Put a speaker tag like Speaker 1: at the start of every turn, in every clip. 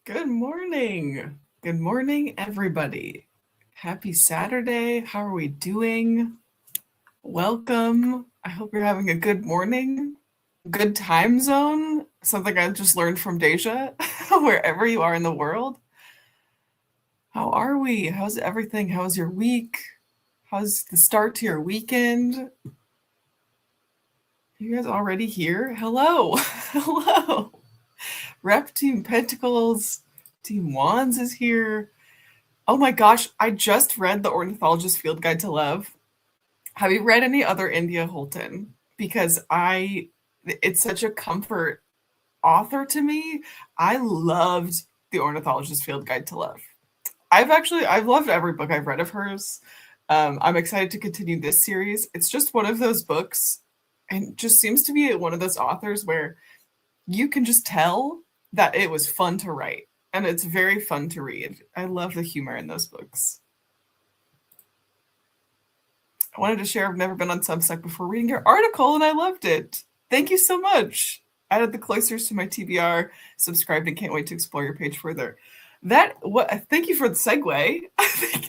Speaker 1: Good morning. Good morning, everybody. Happy Saturday. How are we doing? Welcome. I hope you're having a good morning. Good time zone. Something I just learned from Daijah, wherever you are in the world. How are we? How's everything? How's your week? How's the start to your weekend? You guys already here? Hello. Hello. Rep Team Pentacles. Team Wands is here. Oh my gosh, I just read The Ornithologist Field Guide to Love. Have you read any other India Holton? Because it's such a comfort author to me. I loved The Ornithologist Field Guide to Love. I've loved every book I've read of hers. I'm excited to continue this series. It's just one of those books and just seems to be one of those authors where you can just tell that it was fun to write. And it's very fun to read. I love the humor in those books. I wanted to share I've never been on Substack before reading your article, and I loved it. Thank you so much. Added the cloisters to my TBR, subscribed, and can't wait to explore your page further. Thank you for the segue.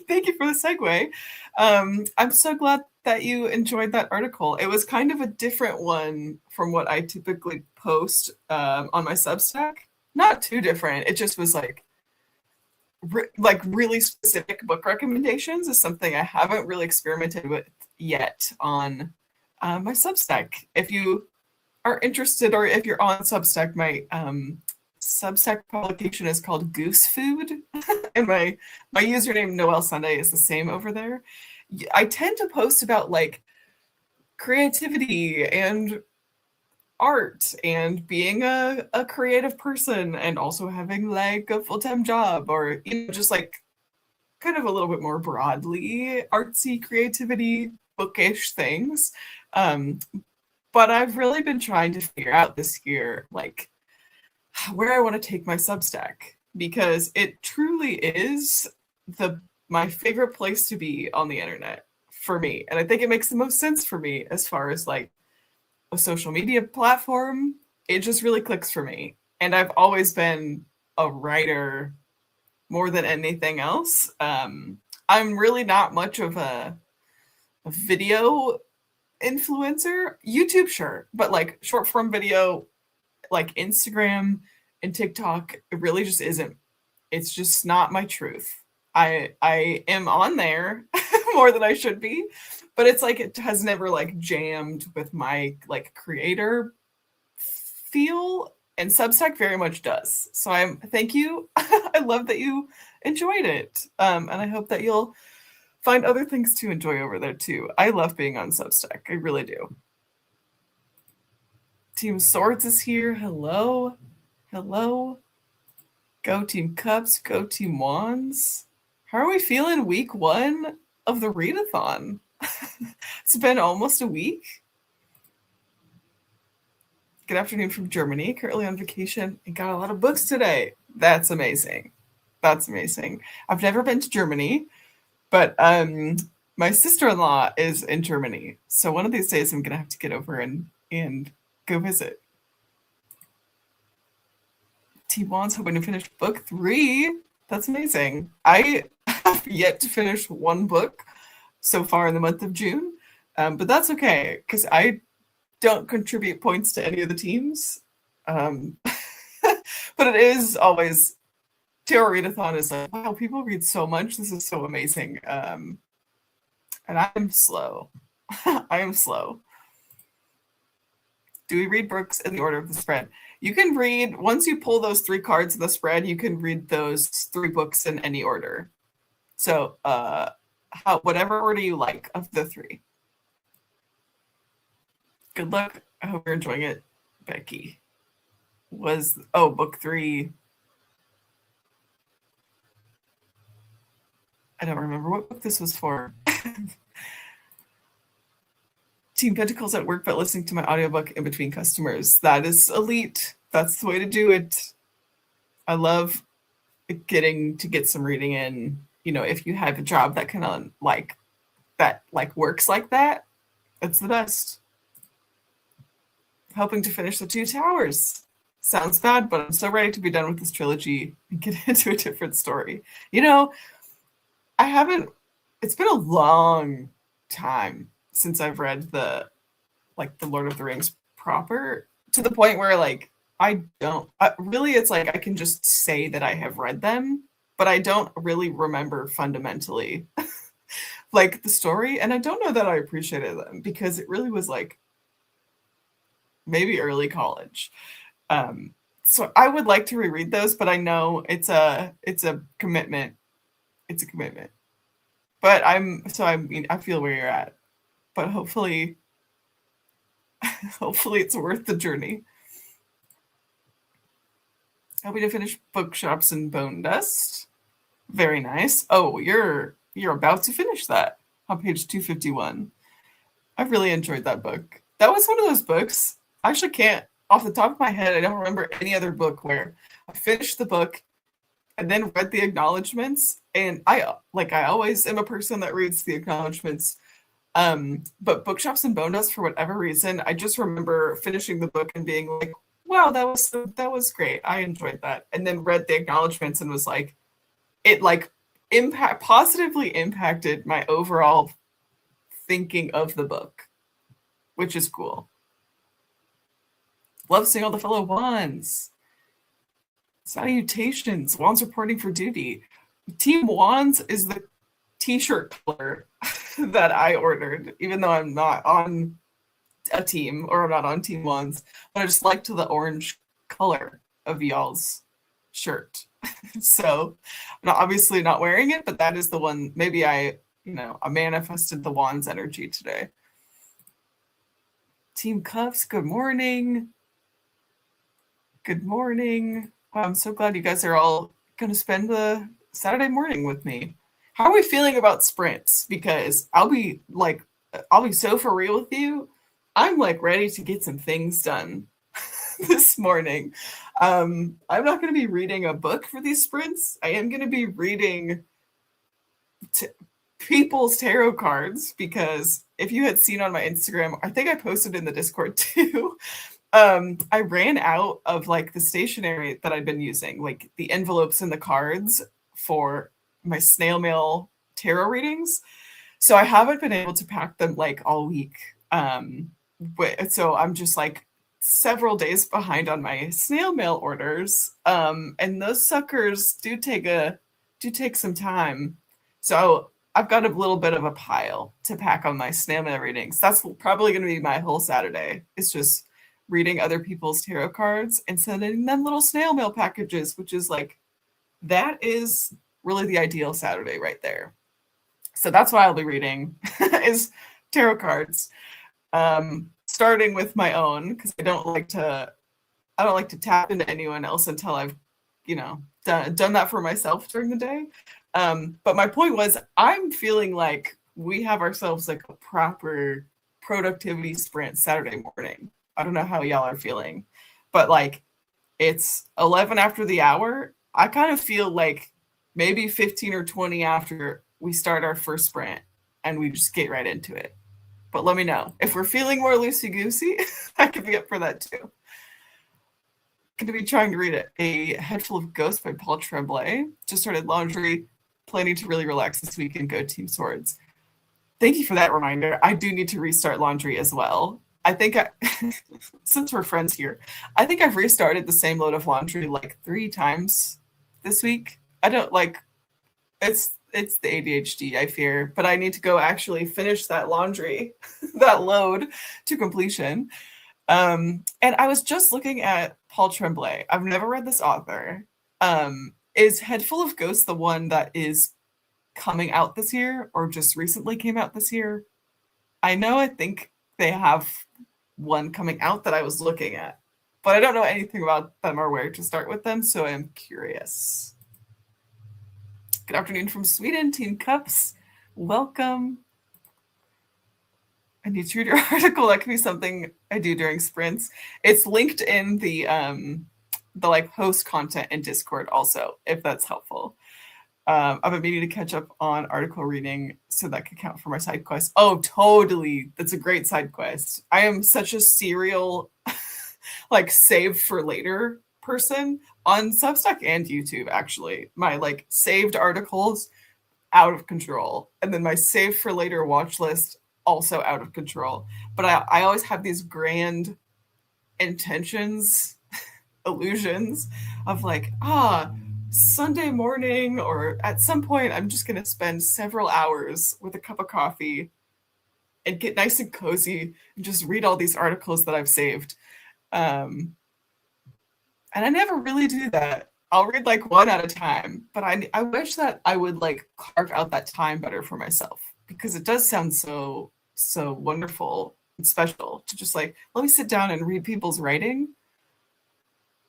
Speaker 1: Thank you for the segue. I'm so glad that you enjoyed that article. It was kind of a different one from what I typically post on my Substack. Not too different. It just was like really specific book recommendations is something I haven't really experimented with yet on my Substack. If you are interested or if you're on Substack, my Substack publication is called Goose Food, and my username Noelle Sunday is the same over there. I tend to post about like creativity and art and being a creative person and also having like a full-time job or just like kind of a little bit more broadly artsy creativity bookish things. But I've really been trying to figure out this year like where I want to take my Substack, because it truly is my favorite place to be on the internet for me, and I think it makes the most sense for me as far as like a social media platform. It just really clicks for me, and I've always been a writer more than anything else. I'm really not much of a video influencer. YouTube, sure, but like short form video, like Instagram and TikTok, it really just isn't. It's just not my truth. I am on there more than I should be, but it's like it has never like jammed with my like creator feel, and Substack very much does. So thank you. I love that you enjoyed it, and I hope that you'll find other things to enjoy over there too. I love being on Substack. I really do. Team Swords is here. Hello. Hello. Go Team Cups. Go Team Wands. How are we feeling week 1 of the readathon? It's been almost a week. Good afternoon from Germany. Currently on vacation and got a lot of books today. That's amazing. That's amazing. I've never been to Germany, but my sister-in-law is in Germany. So one of these days I'm going to have to get over and go visit. T1's hoping to finish book 3. That's amazing. I have yet to finish one book so far in the month of June, but that's okay because I don't contribute points to any of the teams. But it is always, Tarot Readathon is like, wow, people read so much. This is so amazing. And I'm slow. I am slow. Do we read books in the order of the spread? You can read, once you pull those 3 cards in the spread, you can read those 3 books in any order. So whatever order you like of the 3. Good luck. I hope you're enjoying it, Becky. Book 3. I don't remember what book this was for. Team Pentacles at work, but listening to my audiobook in between customers. That is elite. That's the way to do it. I love getting to get some reading in. You know, if you have a job that kind of like works like that, it's the best. Helping to finish the 2 towers. sounds bad, but I'm so ready to be done with this trilogy and get into a different story. You know, I haven't, it's been a long time since I've read the Lord of the Rings proper, to the point where like I don't really, it's like I can just say that I have read them, but I don't really remember fundamentally like the story, and I don't know that I appreciated them because it really was like maybe early college. So I would like to reread those, but I know it's a commitment. It's a commitment. But I mean I feel where you're at. But hopefully hopefully it's worth the journey. Happy to finish Bookshops and Bone Dust. Very nice. Oh, you're about to finish that on page 251. I really enjoyed that book. That was one of those books. I actually can't, off the top of my head, I don't remember any other book where I finished the book and then read the acknowledgments. And I always am a person that reads the acknowledgments. But Bookshops and Bone Dust, for whatever reason, I just remember finishing the book and being like, wow, that was great. I enjoyed that. And then read the acknowledgments and was like, it like positively impacted my overall thinking of the book, which is cool. Love seeing all the fellow wands. Salutations. Wands reporting for duty. Team Wands is the t-shirt color that I ordered, even though I'm not on a team or I'm not on Team Wands, but I just liked the orange color of y'all's shirt. So I'm obviously not wearing it, but that is the one. Maybe I manifested the Wands energy today. Team Cuffs, good morning. Good morning. Wow, I'm so glad you guys are all going to spend the Saturday morning with me. How are we feeling about sprints? Because I'll be so for real with you. I'm like ready to get some things done this morning. I'm not going to be reading a book for these sprints. I am going to be reading people's tarot cards, because if you had seen on my Instagram, I think I posted in the Discord too. I ran out of like the stationery that I'd been using, like the envelopes and the cards for my snail mail tarot readings. So I haven't been able to pack them like all week. So I'm just like several days behind on my snail mail orders. And those suckers do take some time. So I've got a little bit of a pile to pack on my snail mail readings. That's probably going to be my whole Saturday. It's just reading other people's tarot cards and sending them little snail mail packages, which is like, that is really the ideal Saturday right there. So that's what I'll be reading is tarot cards. Starting with my own, because I don't like to tap into anyone else until I've, done that for myself during the day. But my point was, I'm feeling like we have ourselves like a proper productivity sprint Saturday morning. I don't know how y'all are feeling, but like it's 11 after the hour. I kind of feel like maybe 15 or 20 after we start our first sprint and we just get right into it. But let me know. If we're feeling more loosey-goosey, I could be up for that too. Going to be trying to read A Head Full of Ghosts by Paul Tremblay. Just started laundry, planning to really relax this week and go Team Swords. Thank you for that reminder. I do need to restart laundry as well. I think since we're friends here, I think I've restarted the same load of laundry like 3 times this week. I don't like, it's the ADHD, I fear, but I need to go actually finish that laundry, that load to completion. And I was just looking at Paul Tremblay. I've never read this author. Is Head Full of Ghosts the one that is coming out this year or just recently came out this year? I think they have one coming out that I was looking at, but I don't know anything about them or where to start with them, so I'm curious. Good afternoon from Sweden, Team Cups. Welcome. I need to read your article. That could be something I do during sprints. It's linked in the like post content in Discord also, if that's helpful. I've been meaning to catch up on article reading, so that could count for my side quest. Oh, totally. That's a great side quest. I am such a serial like save for later person on Substack and YouTube. Actually, my like saved articles out of control, and then my save for later watch list also out of control. But I always have these grand intentions, illusions of like, Sunday morning or at some point I'm just going to spend several hours with a cup of coffee and get nice and cozy and just read all these articles that I've saved. And I never really do that. I'll read like one at a time, but I wish that I would like carve out that time better for myself, because it does sound so wonderful and special to just like, let me sit down and read people's writing.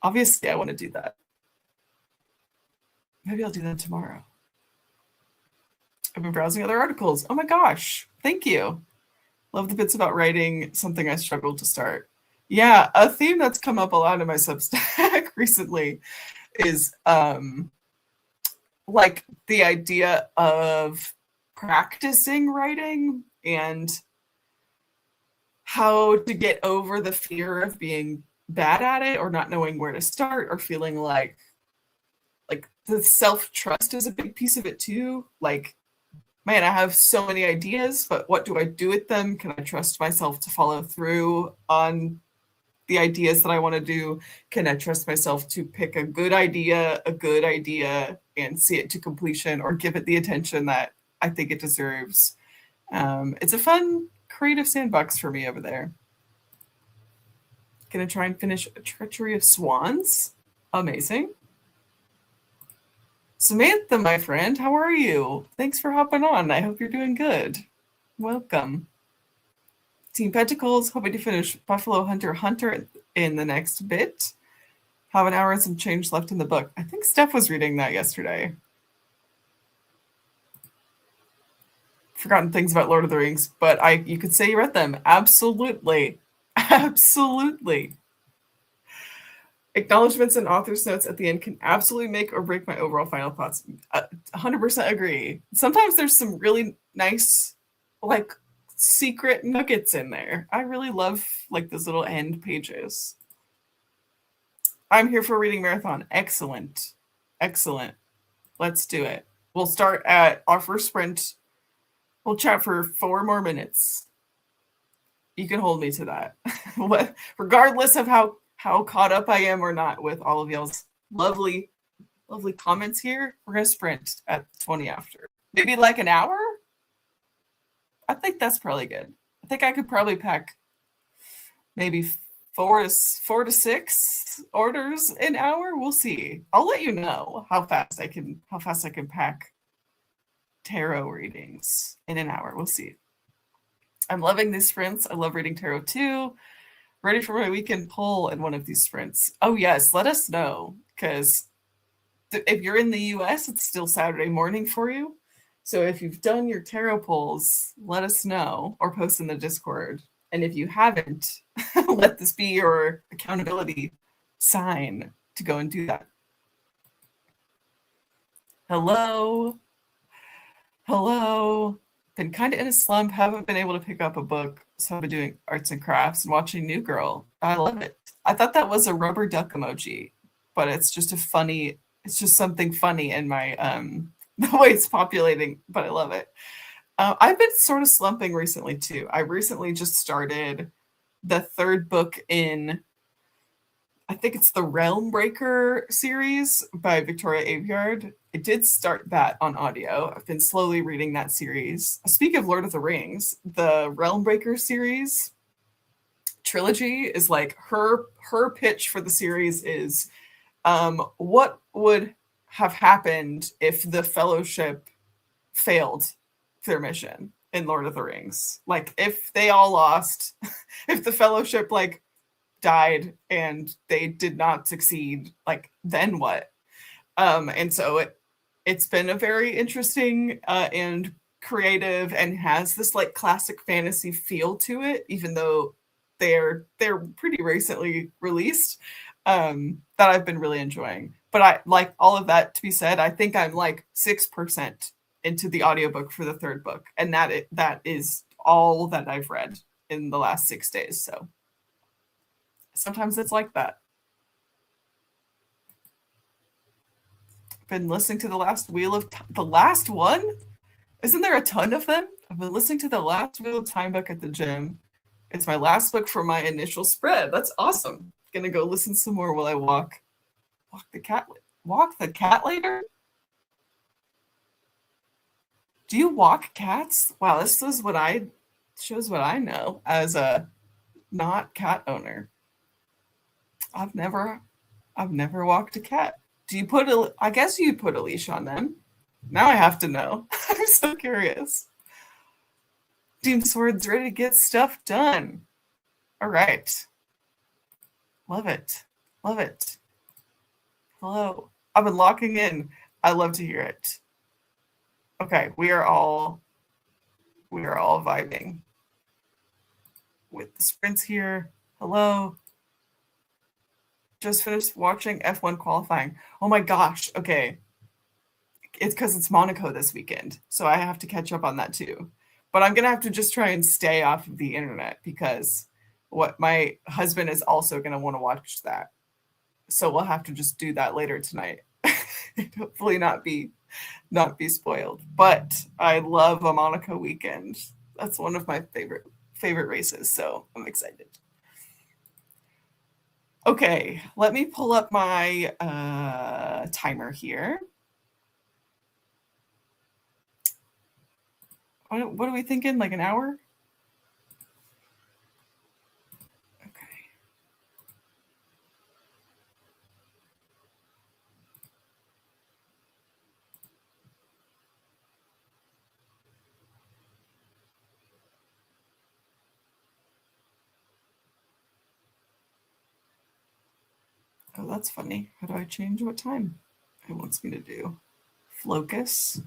Speaker 1: Obviously, I want to do that. Maybe I'll do that tomorrow. I've been browsing other articles. Oh my gosh, thank you. Love the bits about writing, something I struggled to start. Yeah, a theme that's come up a lot in my Substack recently is like the idea of practicing writing and how to get over the fear of being bad at it or not knowing where to start, or feeling like the self-trust is a big piece of it too. Like, man, I have so many ideas, but what do I do with them? Can I trust myself to follow through on the ideas that I want to do? Can I trust myself to pick a good idea, and see it to completion, or give it the attention that I think it deserves? It's a fun, creative sandbox for me over there. Gonna try and finish A Treachery of Swans. Amazing. Samantha, my friend, how are you? Thanks for hopping on. I hope you're doing good. Welcome. Team Pentacles, hoping to finish Buffalo Hunter in the next bit. Have an hour and some change left in the book. I think Steph was reading that yesterday. Forgotten things about Lord of the Rings, but you could say you read them. Absolutely. Absolutely. Acknowledgements and author's notes at the end can absolutely make or break my overall final thoughts. 100% agree. Sometimes there's some really nice, like, secret nuggets in there. I really love like those little end pages. I'm here for a reading marathon. Excellent. Excellent. Let's do it. We'll start at our first sprint. We'll chat for 4 more minutes. You can hold me to that. Regardless of how caught up I am or not with all of y'all's lovely comments here, we're going to sprint at 20 after. Maybe like an hour? I think that's probably good. I think I could probably pack maybe 4 to 6 orders an hour. We'll see. I'll let you know how fast I can pack tarot readings in an hour. We'll see. I'm loving these sprints. I love reading tarot too. Ready for my weekend pull in one of these sprints. Oh yes, let us know, because if you're in the US, it's still Saturday morning for you. So if you've done your tarot pulls, let us know or post in the Discord. And if you haven't, let this be your accountability sign to go and do that. Hello. Been kind of in a slump, haven't been able to pick up a book, so I've been doing arts and crafts and watching New Girl. I love it. I thought that was a rubber duck emoji, but it's just something funny in my the way it's populating, but I love it. I've been sort of slumping recently too. I recently just started the 3rd book in, I think it's the Realm Breaker series by Victoria Aveyard. I did start that on audio. I've been slowly reading that series. Speaking of Lord of the Rings, the Realm Breaker series trilogy is like her pitch for the series is what would have happened if the Fellowship failed their mission in Lord of the Rings. Like if they all lost, if the Fellowship like died and they did not succeed, like then what? And so it's been a very interesting and creative, and has this like classic fantasy feel to it, even though they're pretty recently released, that I've been really enjoying. But I like all of that to be said, I think I'm like 6% into the audiobook for the 3rd book, and that is all that I've read in the last 6 days. So Sometimes it's like that. Been listening to the last the last one. Isn't there a ton of them? I've been listening to the last Wheel of Time book at the gym. It's my last book for my initial spread. That's awesome. Gonna go listen some more while I walk the cat. Walk the cat later. Do you walk cats? Wow, this is what I shows what I know as a not cat owner. I've never I've never walked a cat. Do you put a I guess you put a leash on them. Now I have to know. I'm so curious. Team Sword's ready to get stuff done. All right. Love it. Love it. Hello. I've been locking in. I love to hear it. Okay, we are all vibing with the sprints here. Hello. Just finished watching F1 qualifying. Oh my gosh. Okay. It's because it's Monaco this weekend. So I have to catch up on that too. But I'm going to have to just try and stay off of the internet because what my husband is also going to want to watch that. So we'll have to just do that later tonight. Hopefully not be spoiled. But I love a Monaco weekend. That's one of my favorite races. So I'm excited. Okay, let me pull up my timer here. What are we thinking? Like an hour? Okay. Oh, that's funny. How do I change what time it wants me to do? Focus.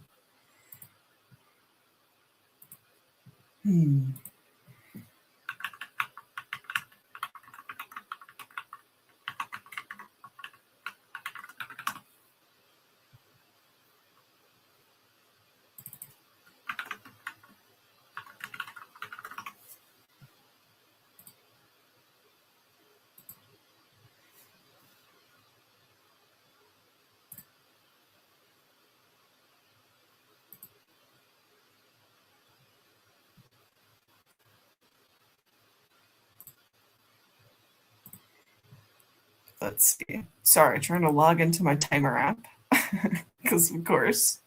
Speaker 1: Let's see. Sorry, trying to log into my timer app. Because, of course.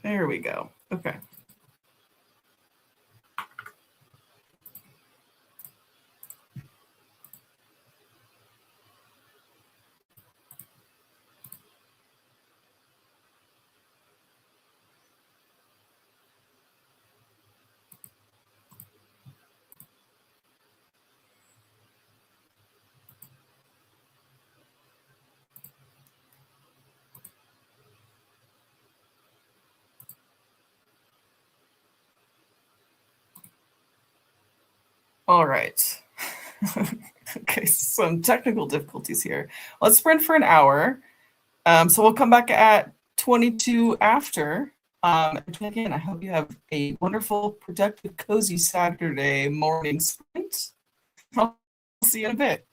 Speaker 1: There we go. Okay. All right. Okay, some technical difficulties here. Let's sprint for an hour. So we'll come back at 22 after. Again, I hope you have a wonderful, productive, cozy Saturday morning sprint. I'll see you in a bit.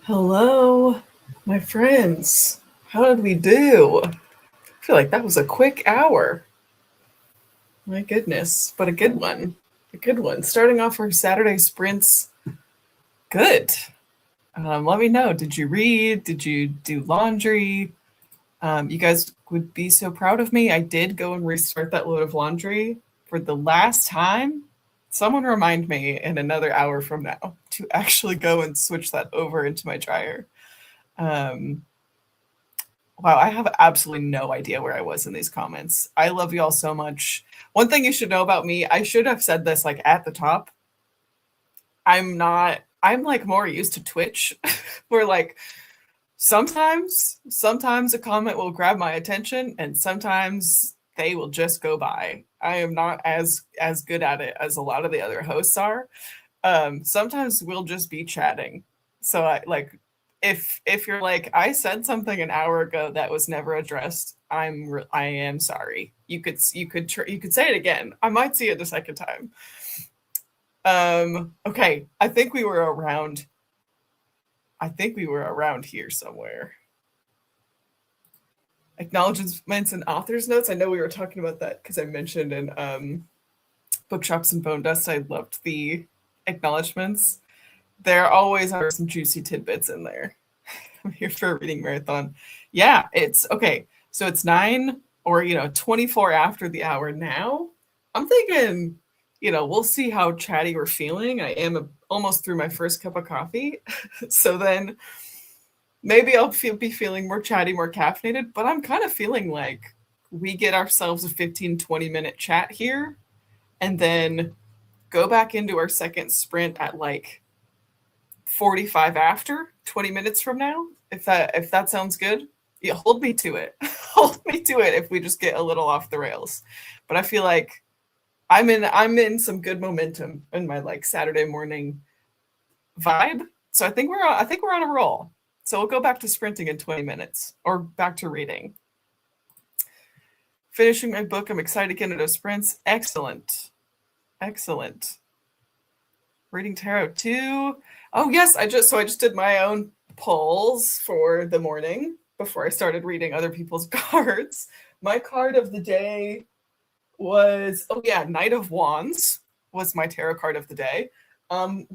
Speaker 1: Hello, my friends. How did we do? I feel like that was a quick hour. My goodness, but a good one. A good one. Starting off our Saturday sprints. Good. Let me know. Did you read? Did you do laundry? You guys would be so proud of me. I did go and restart that load of laundry for the last time. Someone remind me in another hour from now to actually go and switch that over into my dryer. Um, wow, I have absolutely no idea where I was in these comments. I love you all so much. One thing you should know about me, I should have said this like at the top. I'm like more used to Twitch where like sometimes a comment will grab my attention and sometimes they will just go by. I am not as good at it as a lot of the other hosts are. Sometimes we'll just be chatting. So I like if you're like I said something an hour ago that was never addressed, I am sorry. You could say it again. I might see it the second time. Okay, I think we were around here somewhere. Acknowledgements and author's notes. I know we were talking about that because I mentioned in Bookshops and Bone Dust, I loved the acknowledgements. There always are some juicy tidbits in there. I'm here for a reading marathon. Yeah, it's okay. So it's 9 or 24 after the hour now. I'm thinking, we'll see how chatty we're feeling. I am almost through my first cup of coffee. So then maybe I'll be feeling more chatty, more caffeinated, but I'm kind of feeling like we get ourselves a 15-20 minute chat here and then go back into our second sprint at like 45 after 20 minutes from now. If that sounds good, yeah, hold me to it. Hold me to it if we just get a little off the rails. But I feel like I'm in some good momentum in my like Saturday morning vibe. So I think we're on a roll. So we'll go back to sprinting in 20 minutes or back to reading. Finishing my book. I'm excited to get into sprints. Excellent. Reading tarot too. Oh yes, I just did my own polls for the morning before I started reading other people's cards. My card of the day was Knight of Wands was my tarot card of the day.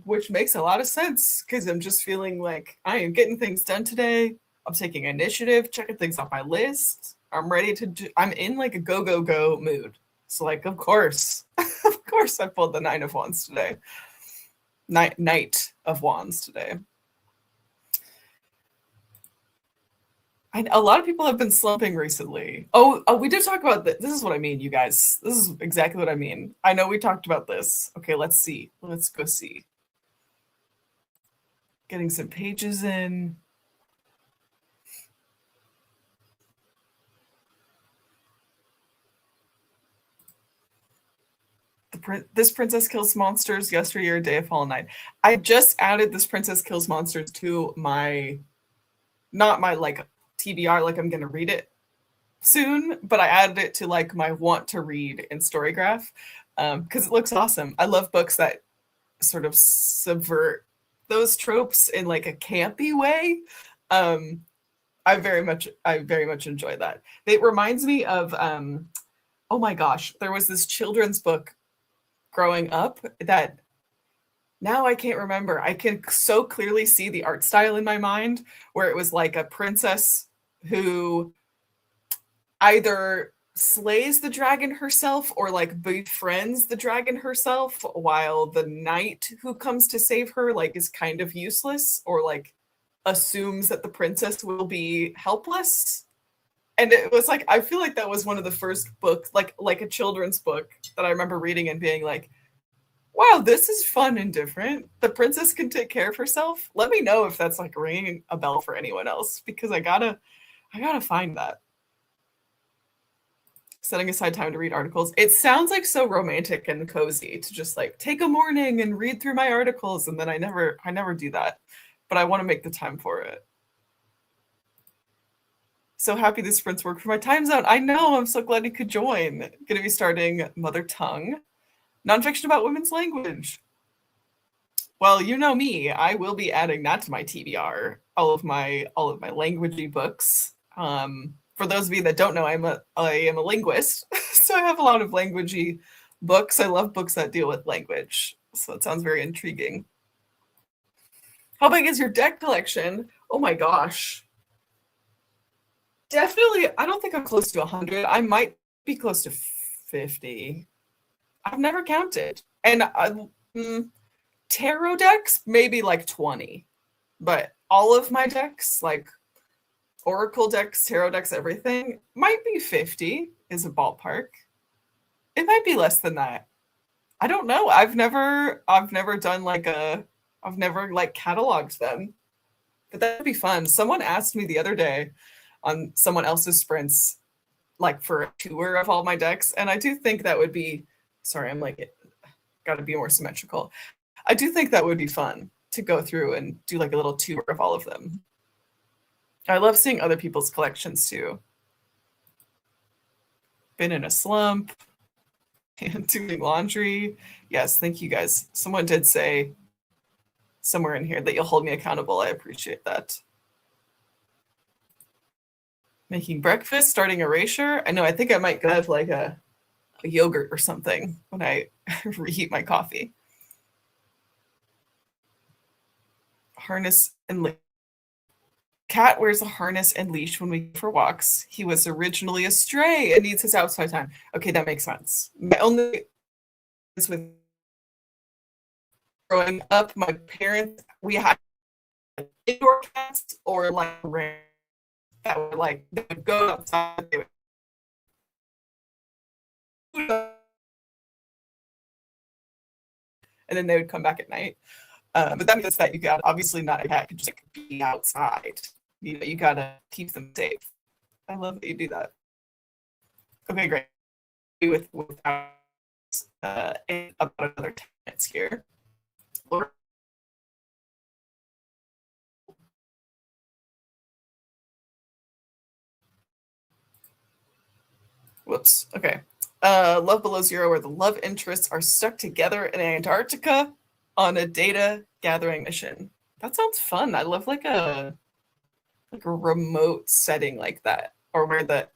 Speaker 1: Which makes a lot of sense because I'm just feeling like I am getting things done today. I'm taking initiative, checking things off my list. I'm ready I'm in like a go mood. So like, of course I pulled the Nine of Wands today. Knight of Wands today. A lot of people have been slumping recently. Oh, we did talk about this. This is what I mean, you guys. This is exactly what I mean. I know we talked about this. Okay, let's see. Let's go see. Getting some pages in. This princess kills monsters. Yesteryear, Day of Fallen Night. I just added this princess kills monsters to my, not my like TBR, like I'm gonna read it soon, but I added it to like my want to read in Storygraph because it looks awesome. I love books that sort of subvert those tropes in like a campy way. I very much enjoy that. It reminds me of oh my gosh, there was this children's book growing up that now I can't remember. I can so clearly see the art style in my mind where it was like a princess who either slays the dragon herself or like befriends the dragon herself while the knight who comes to save her like is kind of useless or like assumes that the princess will be helpless. And it was like, I feel like that was one of the first books, like a children's book that I remember reading and being like, wow, this is fun and different. The princess can take care of herself. Let me know if that's like ringing a bell for anyone else because I gotta find that. Setting aside time to read articles. It sounds like so romantic and cozy to just like take a morning and read through my articles. And then I never do that, but I want to make the time for it. So happy the sprints work for my time zone. I know, I'm so glad you could join. Going to be starting Mother Tongue, nonfiction about women's language. Well, you know me. I will be adding that to my TBR. All of my languagey books. For those of you that don't know, I am a linguist, so I have a lot of languagey books. I love books that deal with language. So it sounds very intriguing. How big is your deck collection? Oh my gosh. Definitely, I don't think I'm close to 100. I might be close to 50. I've never counted. And tarot decks, maybe like 20. But all of my decks, like oracle decks, tarot decks, everything, might be 50 is a ballpark. It might be less than that. I don't know. I've never done I've never like cataloged them. But that'd be fun. Someone asked me the other day on someone else's sprints, like for a tour of all my decks. And I do think that would be, sorry, I'm like, got to be more symmetrical. I do think that would be fun to go through and do like a little tour of all of them. I love seeing other people's collections too. Been in a slump and doing laundry. Yes, thank you guys. Someone did say somewhere in here that you'll hold me accountable. I appreciate that. Making breakfast, starting erasure. I know, I think I might have like a yogurt or something when I reheat my coffee. Harness and leash. Cat wears a harness and leash when we go for walks. He was originally a stray and needs his outside time. Okay, that makes sense. My only is with growing up, my parents, we had indoor cats or like that were like, they would go outside, they would, and then they would come back at night. But that means that you got, obviously not a cat can just like be outside. You gotta keep them safe. I love that you do that. Okay, great. With and about another 10 minutes here. Whoops. Okay. Love Below Zero, where the love interests are stuck together in Antarctica on a data gathering mission. That sounds fun. I love like a remote setting like that, or where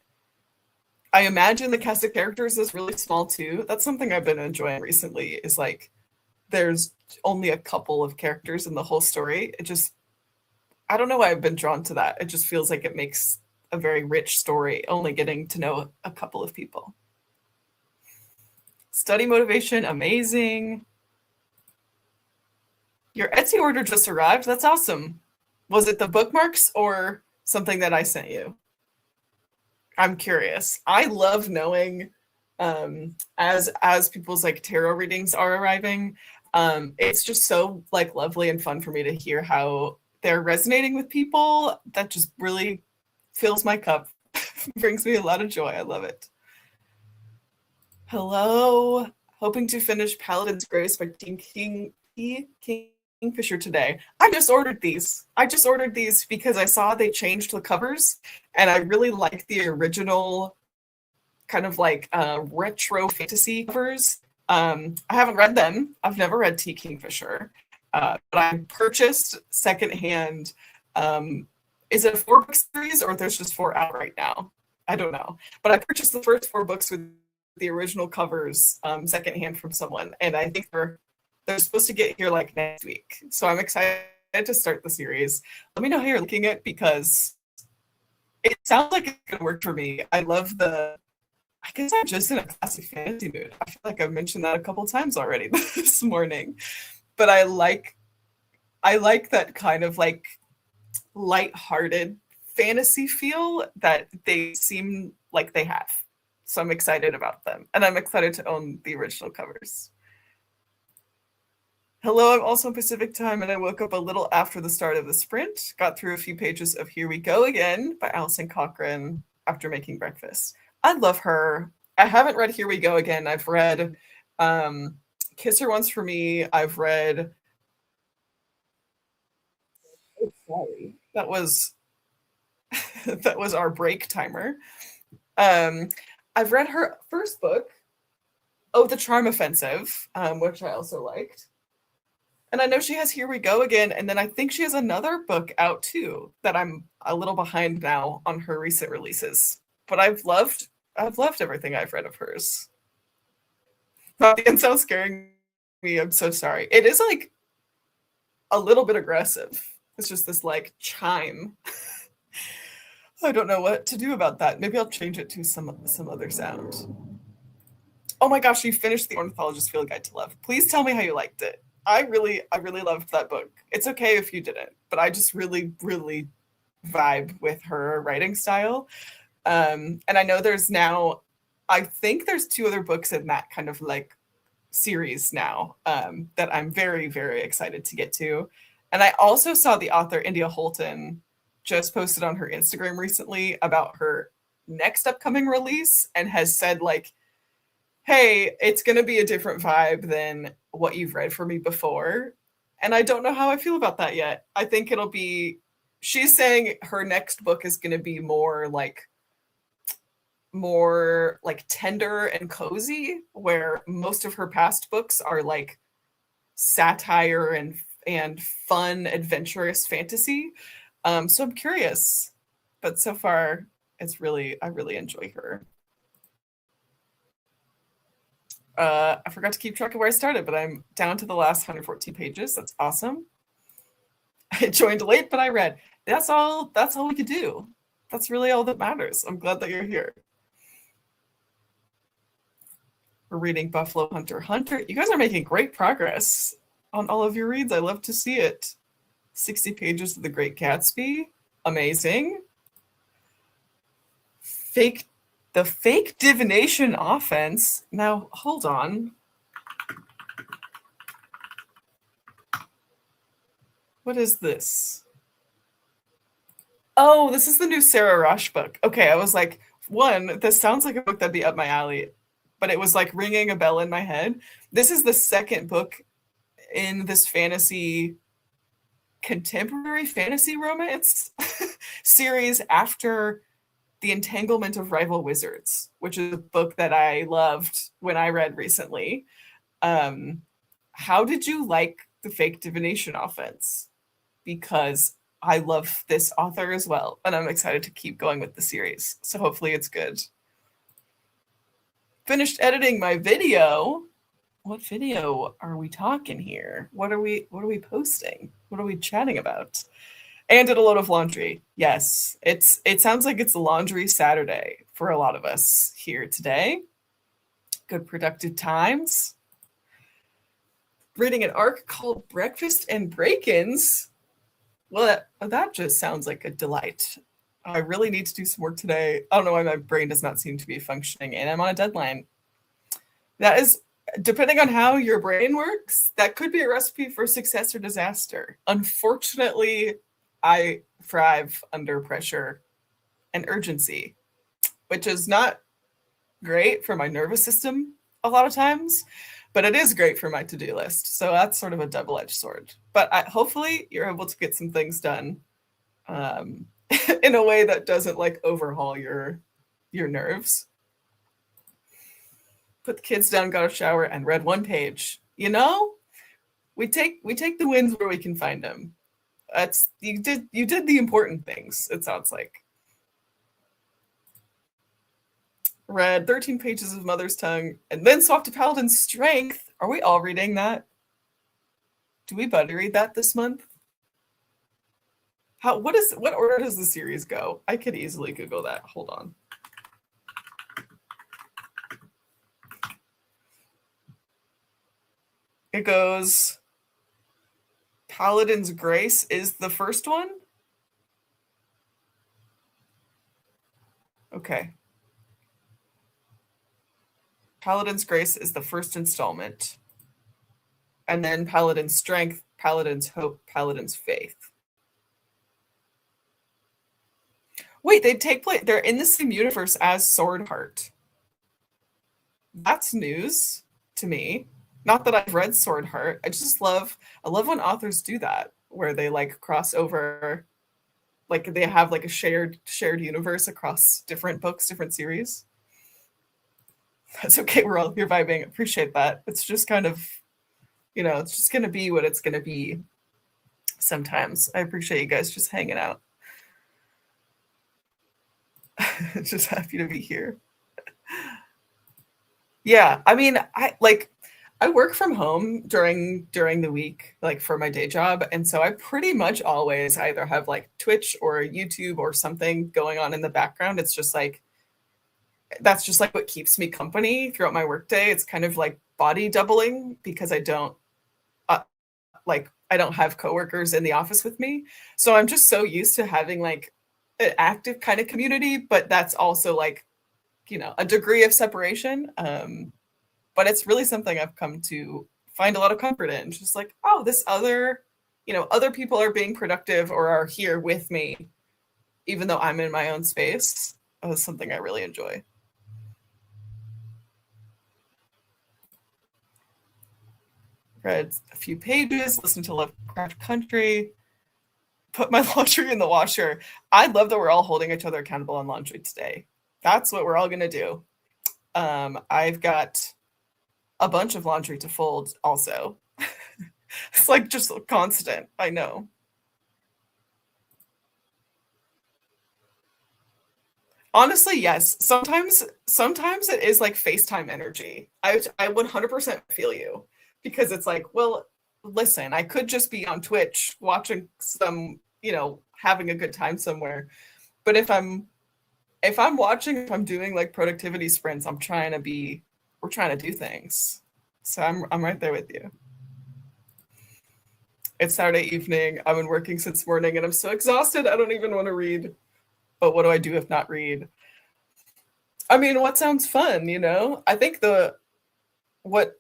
Speaker 1: I imagine the cast of characters is really small too. That's something I've been enjoying recently. Is like there's only a couple of characters in the whole story. I don't know why I've been drawn to that. It just feels like it makes a very rich story, only getting to know a couple of people. Study motivation, amazing. Your Etsy order just arrived. That's awesome. Was it the bookmarks or something that I sent you? I'm curious. I love knowing as people's like tarot readings are arriving. It's just so like lovely and fun for me to hear how they're resonating with people. That just really fills my cup. Brings me a lot of joy. I love it. Hello. Hoping to finish Paladin's Grace by Kingfisher today. I just ordered these. Because I saw they changed the covers and I really like the original kind of like retro fantasy covers. I haven't read them. I've never read T. Kingfisher. But I purchased secondhand. Is it a 4-book series or there's just 4 out right now? I don't know. But I purchased the first 4 books with the original covers secondhand from someone. And I think they're supposed to get here like next week. So I'm excited to start the series. Let me know how you're looking at, because it sounds like it's going to work for me. I guess I'm just in a classic fantasy mood. I feel like I've mentioned that a couple times already this morning. But I like that kind of like lighthearted fantasy feel that they seem like they have. So I'm excited about them. And I'm excited to own the original covers. Hello, I'm also in Pacific time and I woke up a little after the start of the sprint. Got through a few pages of Here We Go Again by Alison Cochrane after making breakfast. I love her. I haven't read Here We Go Again. I've read Kiss Her Once for Me. I've read... Oh, sorry. That was our break timer. I've read her first book, The Charm Offensive, which I also liked. And I know she has Here We Go Again, and then I think she has another book out too that I'm a little behind now on her recent releases. But I've loved everything I've read of hers. Not the end sound scaring me. I'm so sorry. It is like a little bit aggressive. It's just this like chime. I don't know what to do about that. Maybe I'll change it to some other sound. Oh my gosh, you finished the Ornithologist Field Guide to Love. Please tell me how you liked it. I really loved that book. It's okay if you didn't, but I just really vibe with her writing style. And I know there's now, I think there's two other books in that kind of like series now, that I'm very excited to get to. And I also saw the author India Holton just posted on her Instagram recently about her next upcoming release and has said like, hey, it's going to be a different vibe than what you've read for me before. And I don't know how I feel about that yet. I think it'll be, she's saying her next book is going to be more like tender and cozy, where most of her past books are like satire and fun, adventurous fantasy. So I'm curious, but so far I really enjoy her. I forgot to keep track of where I started, but I'm down to the last 114 pages. That's awesome. I joined late, but I read. That's all we could do. That's really all that matters. I'm glad that you're here. We're reading Buffalo Hunter Hunter. You guys are making great progress on all of your reads. I love to see it. 60 pages of The Great Gatsby. Amazing. The fake divination offense. Now, hold on. What is this? Oh, this is the new Sarah Rush book. Okay, I was like, one, this sounds like a book that'd be up my alley, but it was like ringing a bell in my head. This is the second book in this contemporary fantasy romance series after The Entanglement of Rival Wizards, which is a book that I loved when I read recently. How did you like the fake divination offense? Because I love this author as well, and I'm excited to keep going with the series. So hopefully it's good. Finished editing my video. What video are we talking here? What are we posting? What are we chatting about? And did a load of laundry. Yes, it sounds like it's a laundry Saturday for a lot of us here today. Good productive times. Reading an arc called Breakfast and Break-ins. Well, that just sounds like a delight. I really need to do some work today. I don't know why my brain does not seem to be functioning, and I'm on a deadline. That is, depending on how your brain works, that could be a recipe for success or disaster. Unfortunately, I thrive under pressure and urgency, which is not great for my nervous system a lot of times, but it is great for my to-do list. So that's sort of a double-edged sword. But hopefully you're able to get some things done in a way that doesn't like overhaul your nerves. Put the kids down, got a shower, and read one page. You know, we take the wins where we can find them. You did the important things, it sounds like. Read 13 pages of Mother's Tongue and then swapped to Paladin's Strength. Are we all reading that? Do we buddy read that this month? What order does the series go? I could easily Google that. Hold on. It goes Paladin's Grace is the first one? Okay. Paladin's Grace is the first installment. And then Paladin's Strength, Paladin's Hope, Paladin's Faith. Wait, they take place. They're in the same universe as Swordheart. That's news to me. Not that I've read Swordheart. I love when authors do that, where they like cross over, like they have like a shared universe across different books, different series. That's okay. We're all here vibing. Appreciate that. It's just kind of You know, it's just going to be what it's going to be sometimes. I appreciate you guys just hanging out. Just happy to be here. Yeah, I mean, I work from home during the week, like for my day job, and so I pretty much always either have like Twitch or YouTube or something going on in the background. It's just like that's just like what keeps me company throughout my workday. It's kind of like body doubling because uh, I don't have coworkers in the office with me, so I'm just so used to having like an active kind of community, but that's also like a degree of separation. But it's really something I've come to find a lot of comfort in. Just like, oh, this other people are being productive or are here with me, even though I'm in my own space. That's something I really enjoy. Read a few pages, listened to Lovecraft Country, put my laundry in the washer. I love that we're all holding each other accountable on laundry today. That's what we're all going to do. I've got a bunch of laundry to fold also. It's like just constant. I know. Honestly, yes. Sometimes it is like FaceTime energy. I 100% feel you because it's like, well, listen, I could just be on Twitch watching some, having a good time somewhere. But if I'm doing like productivity sprints, we're trying to do things. So I'm right there with you. It's Saturday evening. I've been working since morning and I'm so exhausted. I don't even want to read. But what do I do if not read? I mean, what sounds fun, I think what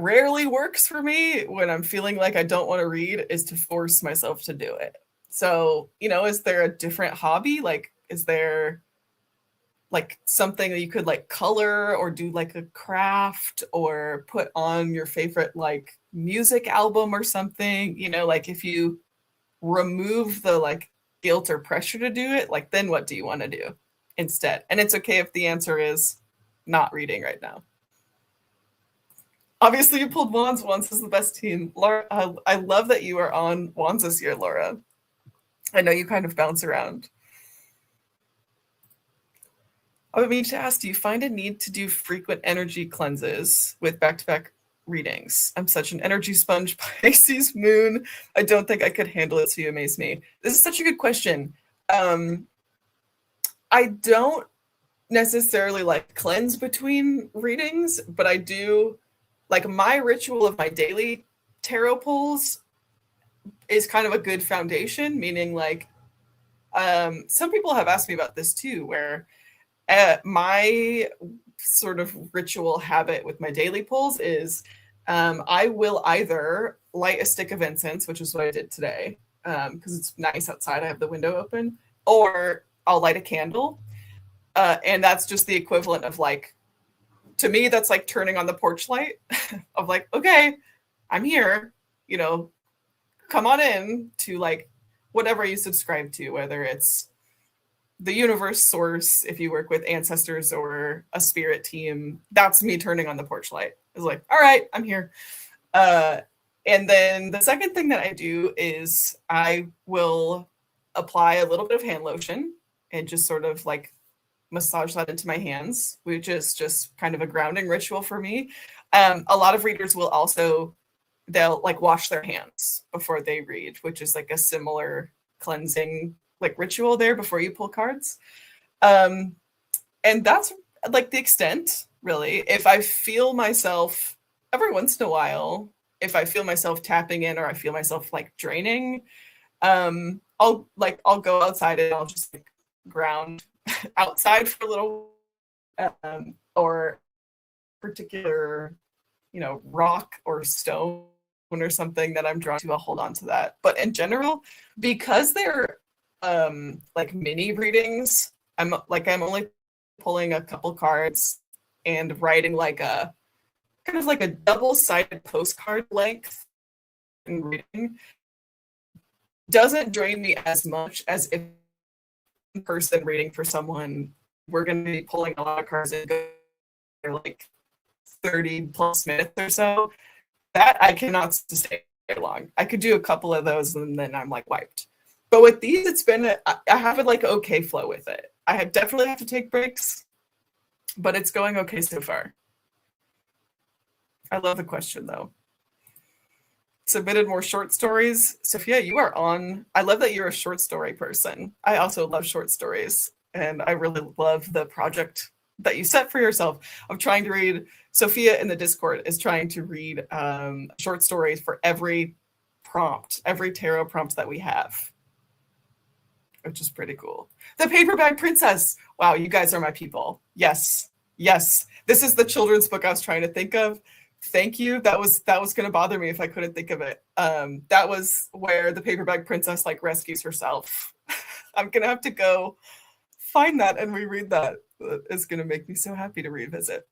Speaker 1: rarely works for me when I'm feeling like I don't want to read is to force myself to do it. So, is there a different hobby? Like, is there like something that you could like color or do like a craft or put on your favorite like music album or something? Like if you remove the like guilt or pressure to do it, like then what do you want to do instead? And it's okay if the answer is not reading right now. Obviously, you pulled Wands. Wands is the best team. Laura, I love that you are on Wands this year, Laura. I know you kind of bounce around. I would mean to ask, do you find a need to do frequent energy cleanses with back-to-back readings? I'm such an energy sponge, Pisces moon. I don't think I could handle it, so you amaze me. This is such a good question. I don't necessarily like cleanse between readings, but I do like my ritual of my daily tarot pulls is kind of a good foundation, meaning like some people have asked me about this too, where my sort of ritual habit with my daily pulls is I will either light a stick of incense, which is what I did today, because it's nice outside, I have the window open, or I'll light a candle. And that's just the equivalent of like, to me, that's like turning on the porch light of like, okay, I'm here, come on in to like whatever you subscribe to, whether it's the universe, source, if you work with ancestors or a spirit team. That's me turning on the porch light. It's like, all right, I'm here. And then the second thing that I do is I will apply a little bit of hand lotion and just sort of like massage that into my hands, which is just kind of a grounding ritual for me. A lot of readers will also, they'll like wash their hands before they read, which is like a similar cleansing like ritual there before you pull cards. And that's like the extent, really. If I feel myself every once in a while, if I feel myself tapping in or I feel myself like draining, I'll go outside and I'll just like ground outside for a little, or particular, rock or stone or something that I'm drawn to, I'll hold on to that. But in general, because they're like mini readings, I'm only pulling a couple cards and writing like a kind of like a double-sided postcard length and reading doesn't drain me as much as if in person reading for someone, we're going to be pulling a lot of cards and go like 30 plus minutes or so. That I cannot stay long. I could do a couple of those and then I'm like wiped. But with these, it's been I have a like okay flow with it. I definitely have to take breaks, but it's going okay so far. I love the question though. Submitted more short stories. Sophia, you are on. I love that you're a short story person. I also love short stories, and I really love the project that you set for yourself of trying to read. Sophia in the Discord is trying to read short stories for every prompt, every tarot prompt that we have, which is pretty cool. The Paperback Princess. Wow, you guys are my people. Yes, yes. This is the children's book I was trying to think of. Thank you. That was going to bother me if I couldn't think of it. That was where the Paperback Princess like rescues herself. I'm going to have to go find that and reread that. It's going to make me so happy to revisit.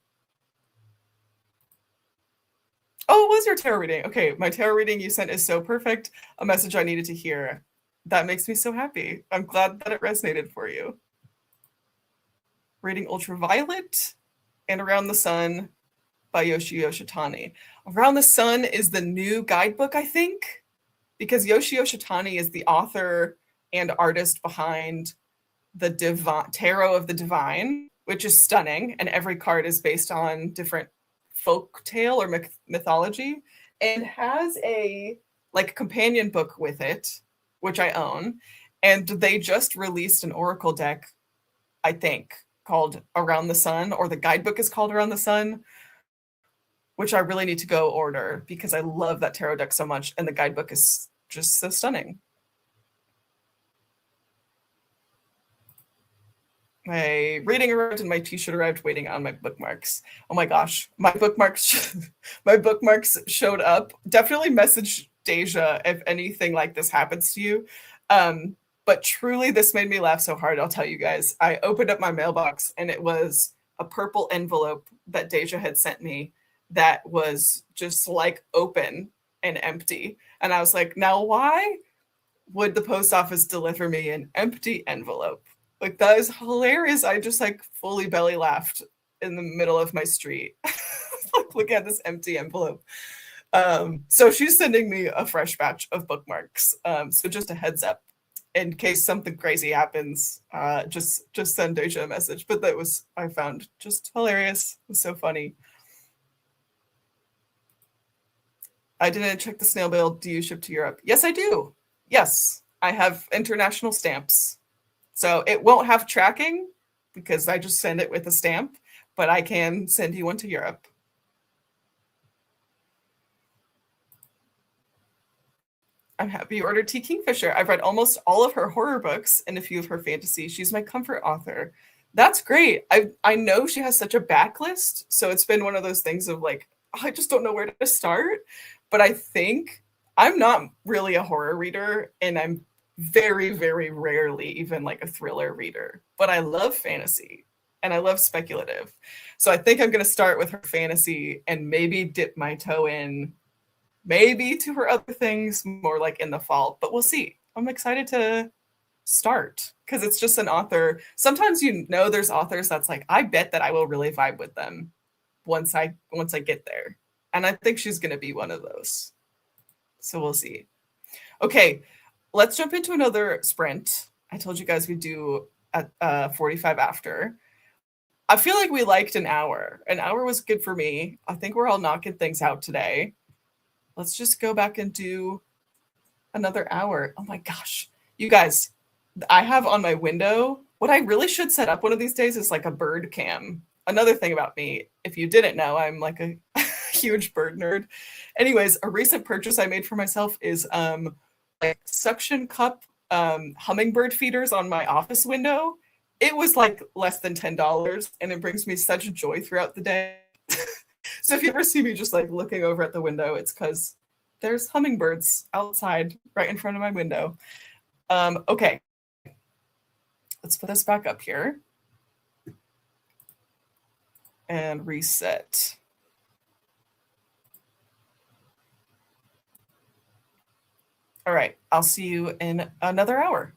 Speaker 1: Oh, it was your tarot reading. Okay, my tarot reading you sent is so perfect. A message I needed to hear. That makes me so happy. I'm glad that it resonated for you. Reading Ultraviolet and Around the Sun by Yoshio Shitani. Around the Sun is the new guidebook, I think, because Yoshio Shitani is the author and artist behind the Tarot of the Divine, which is stunning, and every card is based on different folk tale or mythology, and has a like companion book with it, which I own, and they just released an oracle deck, I think, called Around the Sun, or the guidebook is called Around the Sun, which I really need to go order because I love that tarot deck so much, and the guidebook is just so stunning. My reading arrived and my t-shirt arrived waiting on my bookmarks. Oh my gosh, my bookmarks my bookmarks showed up. Definitely message Daijah if anything like this happens to you. But truly this made me laugh so hard, I'll tell you guys. I opened up my mailbox and it was a purple envelope that Daijah had sent me that was just like open and empty. And I was like, now why would the post office deliver me an empty envelope? Like, that is hilarious. I just like fully belly laughed in the middle of my street. Like, look at this empty envelope. So she's sending me a fresh batch of bookmarks. So just a heads up in case something crazy happens, just send Daijah a message. But that was, I found just hilarious. It was so funny. I didn't check the snail mail. Do you ship to Europe? Yes, I do. Yes, I have international stamps. So it won't have tracking because I just send it with a stamp, but I can send you one to Europe. I'm happy you ordered T. Kingfisher. I've read almost all of her horror books and a few of her fantasy. She's my comfort author. That's great. I know she has such a backlist, so it's been one of those things of like, oh, I just don't know where to start. But I think I'm not really a horror reader, and I'm very, very rarely even like a thriller reader. But I love fantasy and I love speculative. So I think I'm going to start with her fantasy and maybe dip my toe in maybe to her other things more like in the fall, but we'll see. I'm excited to start because it's just an author. Sometimes there's authors that's like, I bet that I will really vibe with them once I get there. And I think she's going to be one of those. So we'll see. Okay, let's jump into another sprint. I told you guys we'd do at 45 after. I feel like we liked an hour. An hour was good for me. I think we're all knocking things out today. Let's just go back and do another hour. Oh my gosh. You guys, I have on my window, what I really should set up one of these days is like a bird cam. Another thing about me, if you didn't know, I'm like a huge bird nerd. Anyways, a recent purchase I made for myself is like suction cup hummingbird feeders on my office window. It was like less than $10 and it brings me such joy throughout the day. So if you ever see me just like looking over at the window, it's because there's hummingbirds outside right in front of my window. Okay, let's put this back up here and reset. All right, I'll see you in another hour.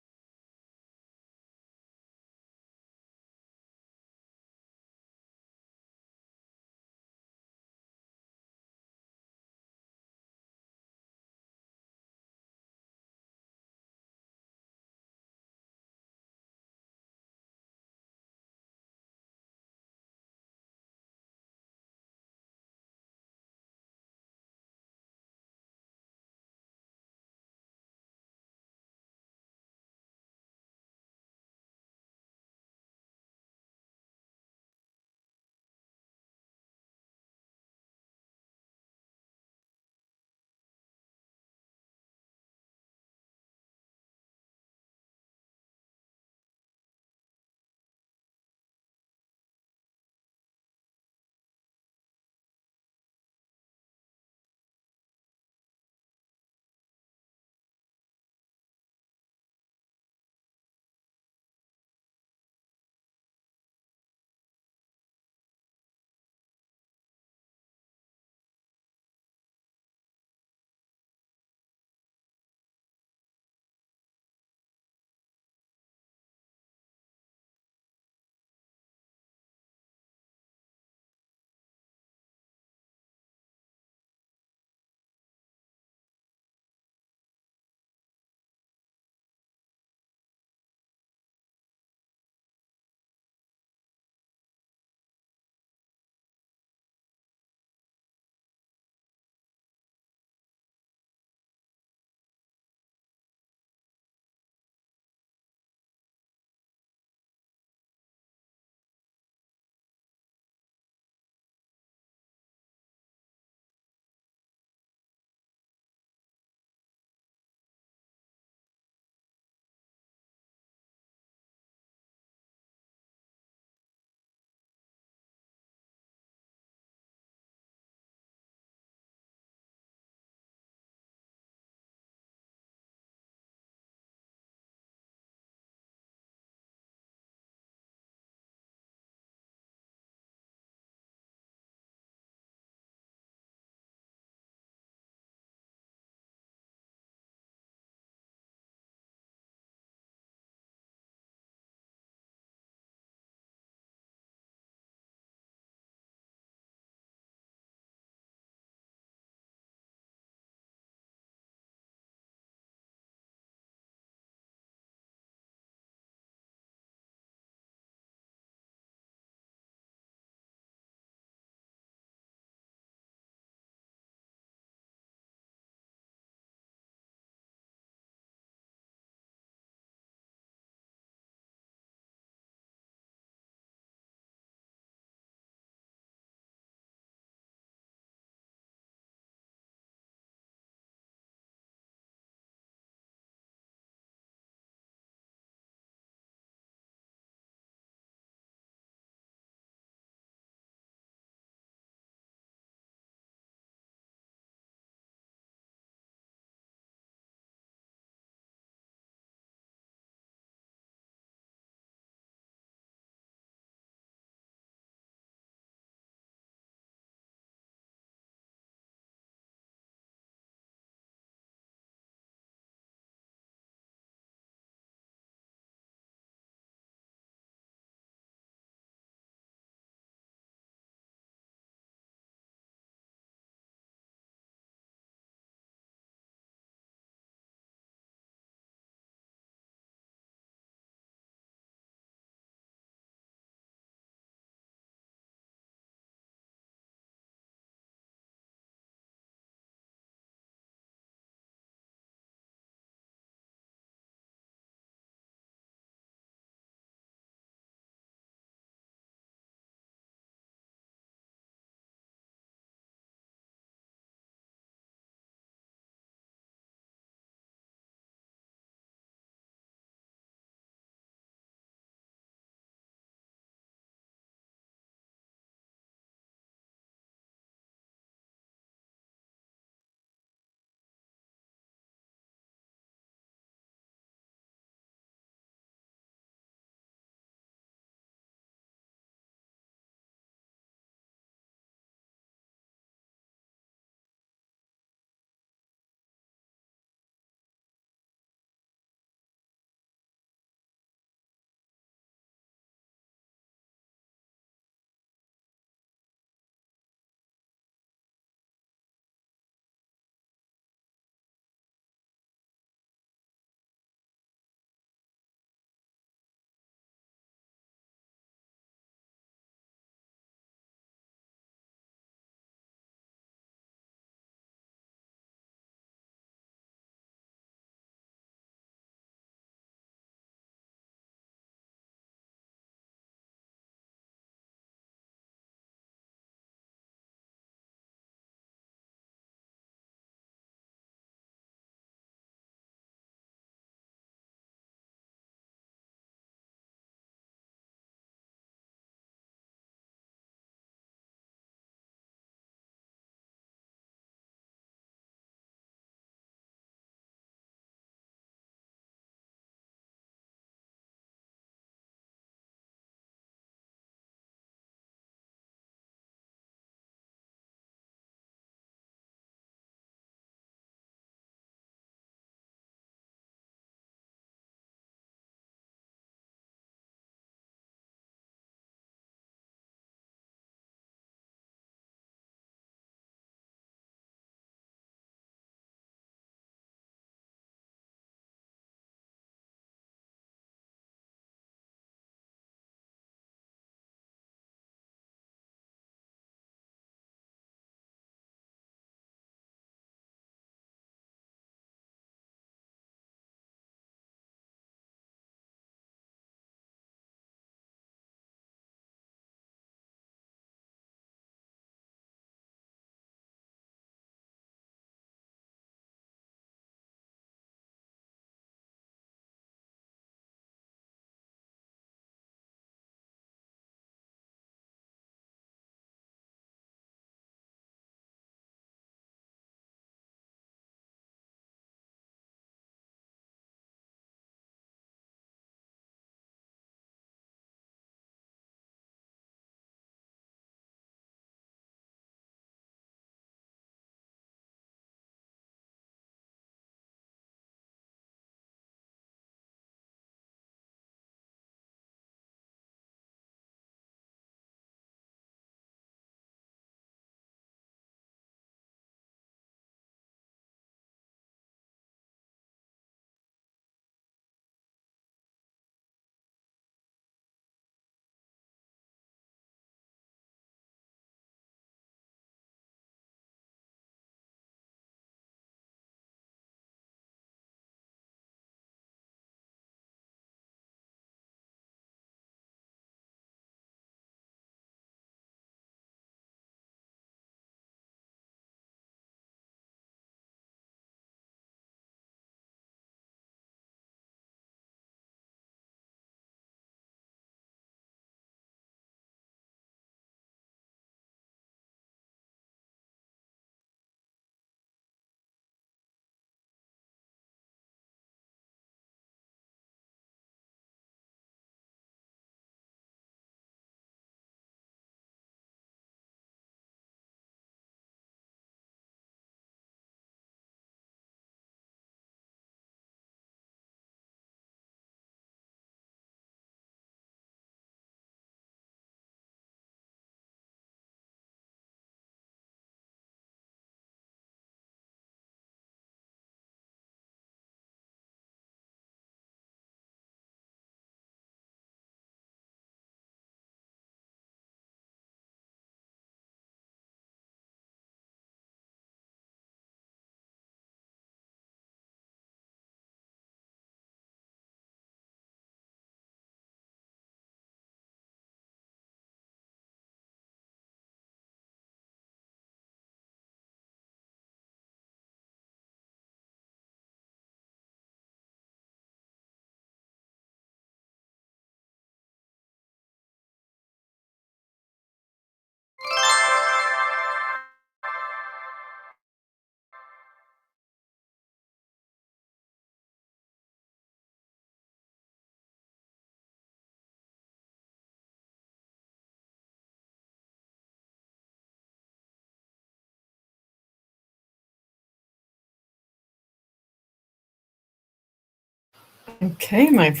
Speaker 1: Okay, my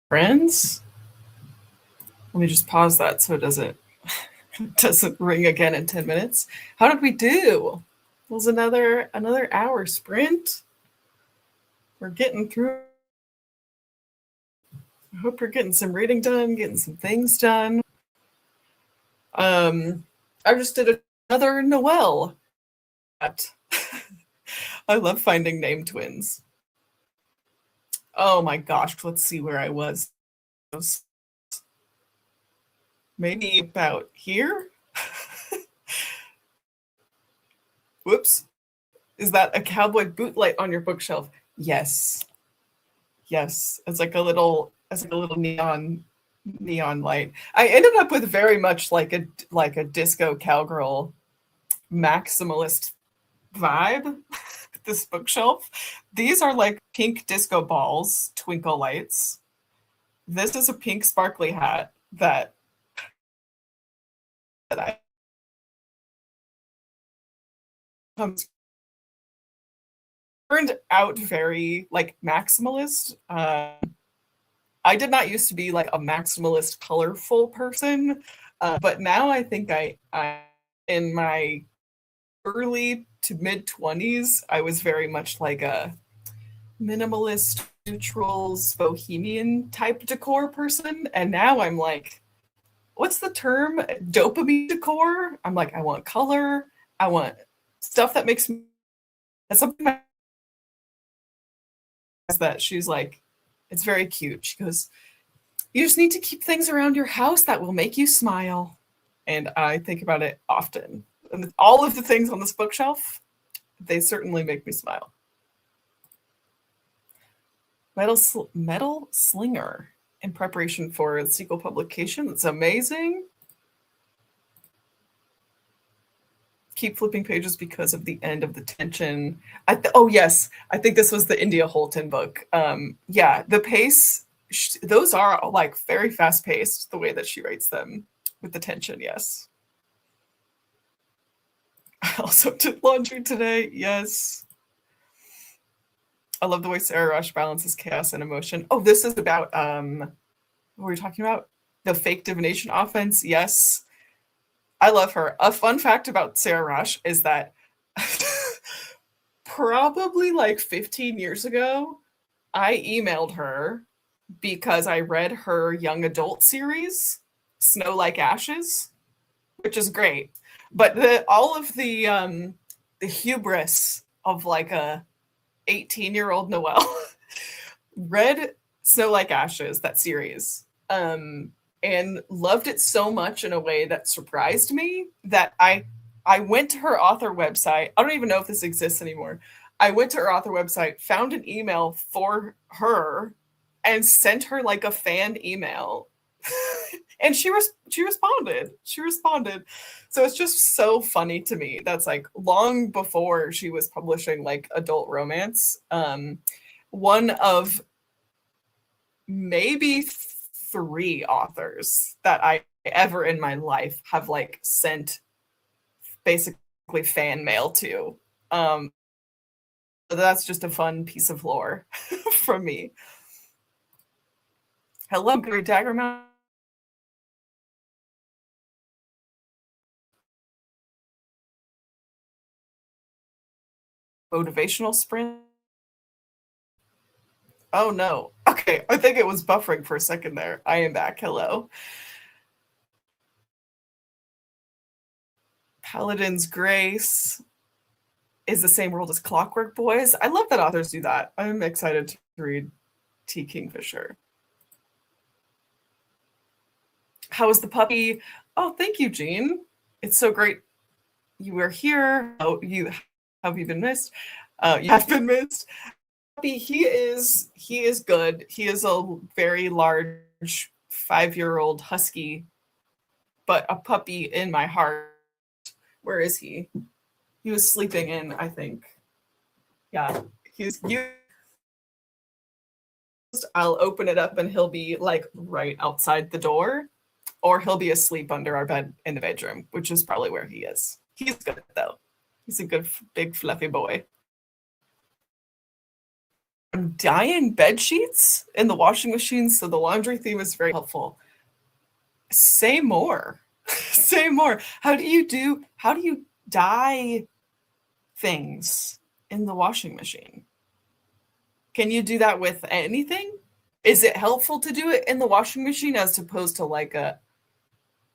Speaker 1: friends. Let me just pause that so it doesn't ring again in 10 minutes. How did we do? It was another hour sprint. We're getting through. I hope you're getting some reading done, getting some things done. I just did another Noel. I love finding name twins. Oh my gosh, let's see where I was. Maybe about here? Whoops. Is that a cowboy boot light on your bookshelf? Yes. Yes. It's like a little neon light. I ended up with very much like a disco cowgirl maximalist vibe. This bookshelf. These are like pink disco balls, twinkle lights. This is a pink sparkly hat that I turned out very like maximalist. I did not used to be like a maximalist, colorful person, but now I think I in my early to mid 20s, I was very much like a minimalist, neutrals, bohemian type decor person, and now I'm like, what's the term? Dopamine decor. I'm like, I want color. I want stuff that makes me. That's something that she's like, it's very cute. She goes, you just need to keep things around your house that will make you smile. And I think about it often. And all of the things on this bookshelf, they certainly make me smile. Metal Slinger in preparation for the sequel publication. That's amazing. Keep flipping pages because of the end of the tension. Oh yes, I think this was the India Holton book. Yeah, the pace, those are like very fast paced, the way that she writes them with the tension. Yes. I also did laundry today. Yes. I love the way Sarah Rush balances chaos and emotion. Oh, this is about what were we talking about? The fake divination offense. Yes. I love her. A fun fact about Sarah Rush is that probably like 15 years ago, I emailed her because I read her young adult series, Snow Like Ashes, which is great. But all of the hubris of like a 18-year-old Noelle read Snow Like Ashes, that series, and loved it so much in a way that surprised me that I went to her author website. I don't even know if this exists anymore. I went to her author website, found an email for her, and sent her like a fan email. And she responded. She responded. So it's just so funny to me. That's like long before she was publishing like adult romance. One of maybe 3 authors that I ever in my life have like sent basically fan mail to. So that's just a fun piece of lore from me. Hello, Great Dagger Mountain. Motivational sprint. Oh no. Okay, I think it was buffering for a second there. I am back. Hello. Paladin's Grace is the same world as Clockwork Boys. I love that authors do that. I'm excited to read T. Kingfisher. How is the puppy? Oh, thank you, Jean. It's so great you were here. Oh, have you been missed? You have been missed. He is good. He is a very large 5-year-old husky, but a puppy in my heart. Where is he? He was sleeping in, I think. Yeah, I'll open it up and he'll be like right outside the door, or he'll be asleep under our bed in the bedroom, which is probably where he is. He's good though. He's a good big fluffy boy. I'm dyeing bed sheets in the washing machine, so the laundry theme is very helpful. Say more. Say more. How do you dye things in the washing machine? Can you do that with anything? Is it helpful to do it in the washing machine as opposed to like a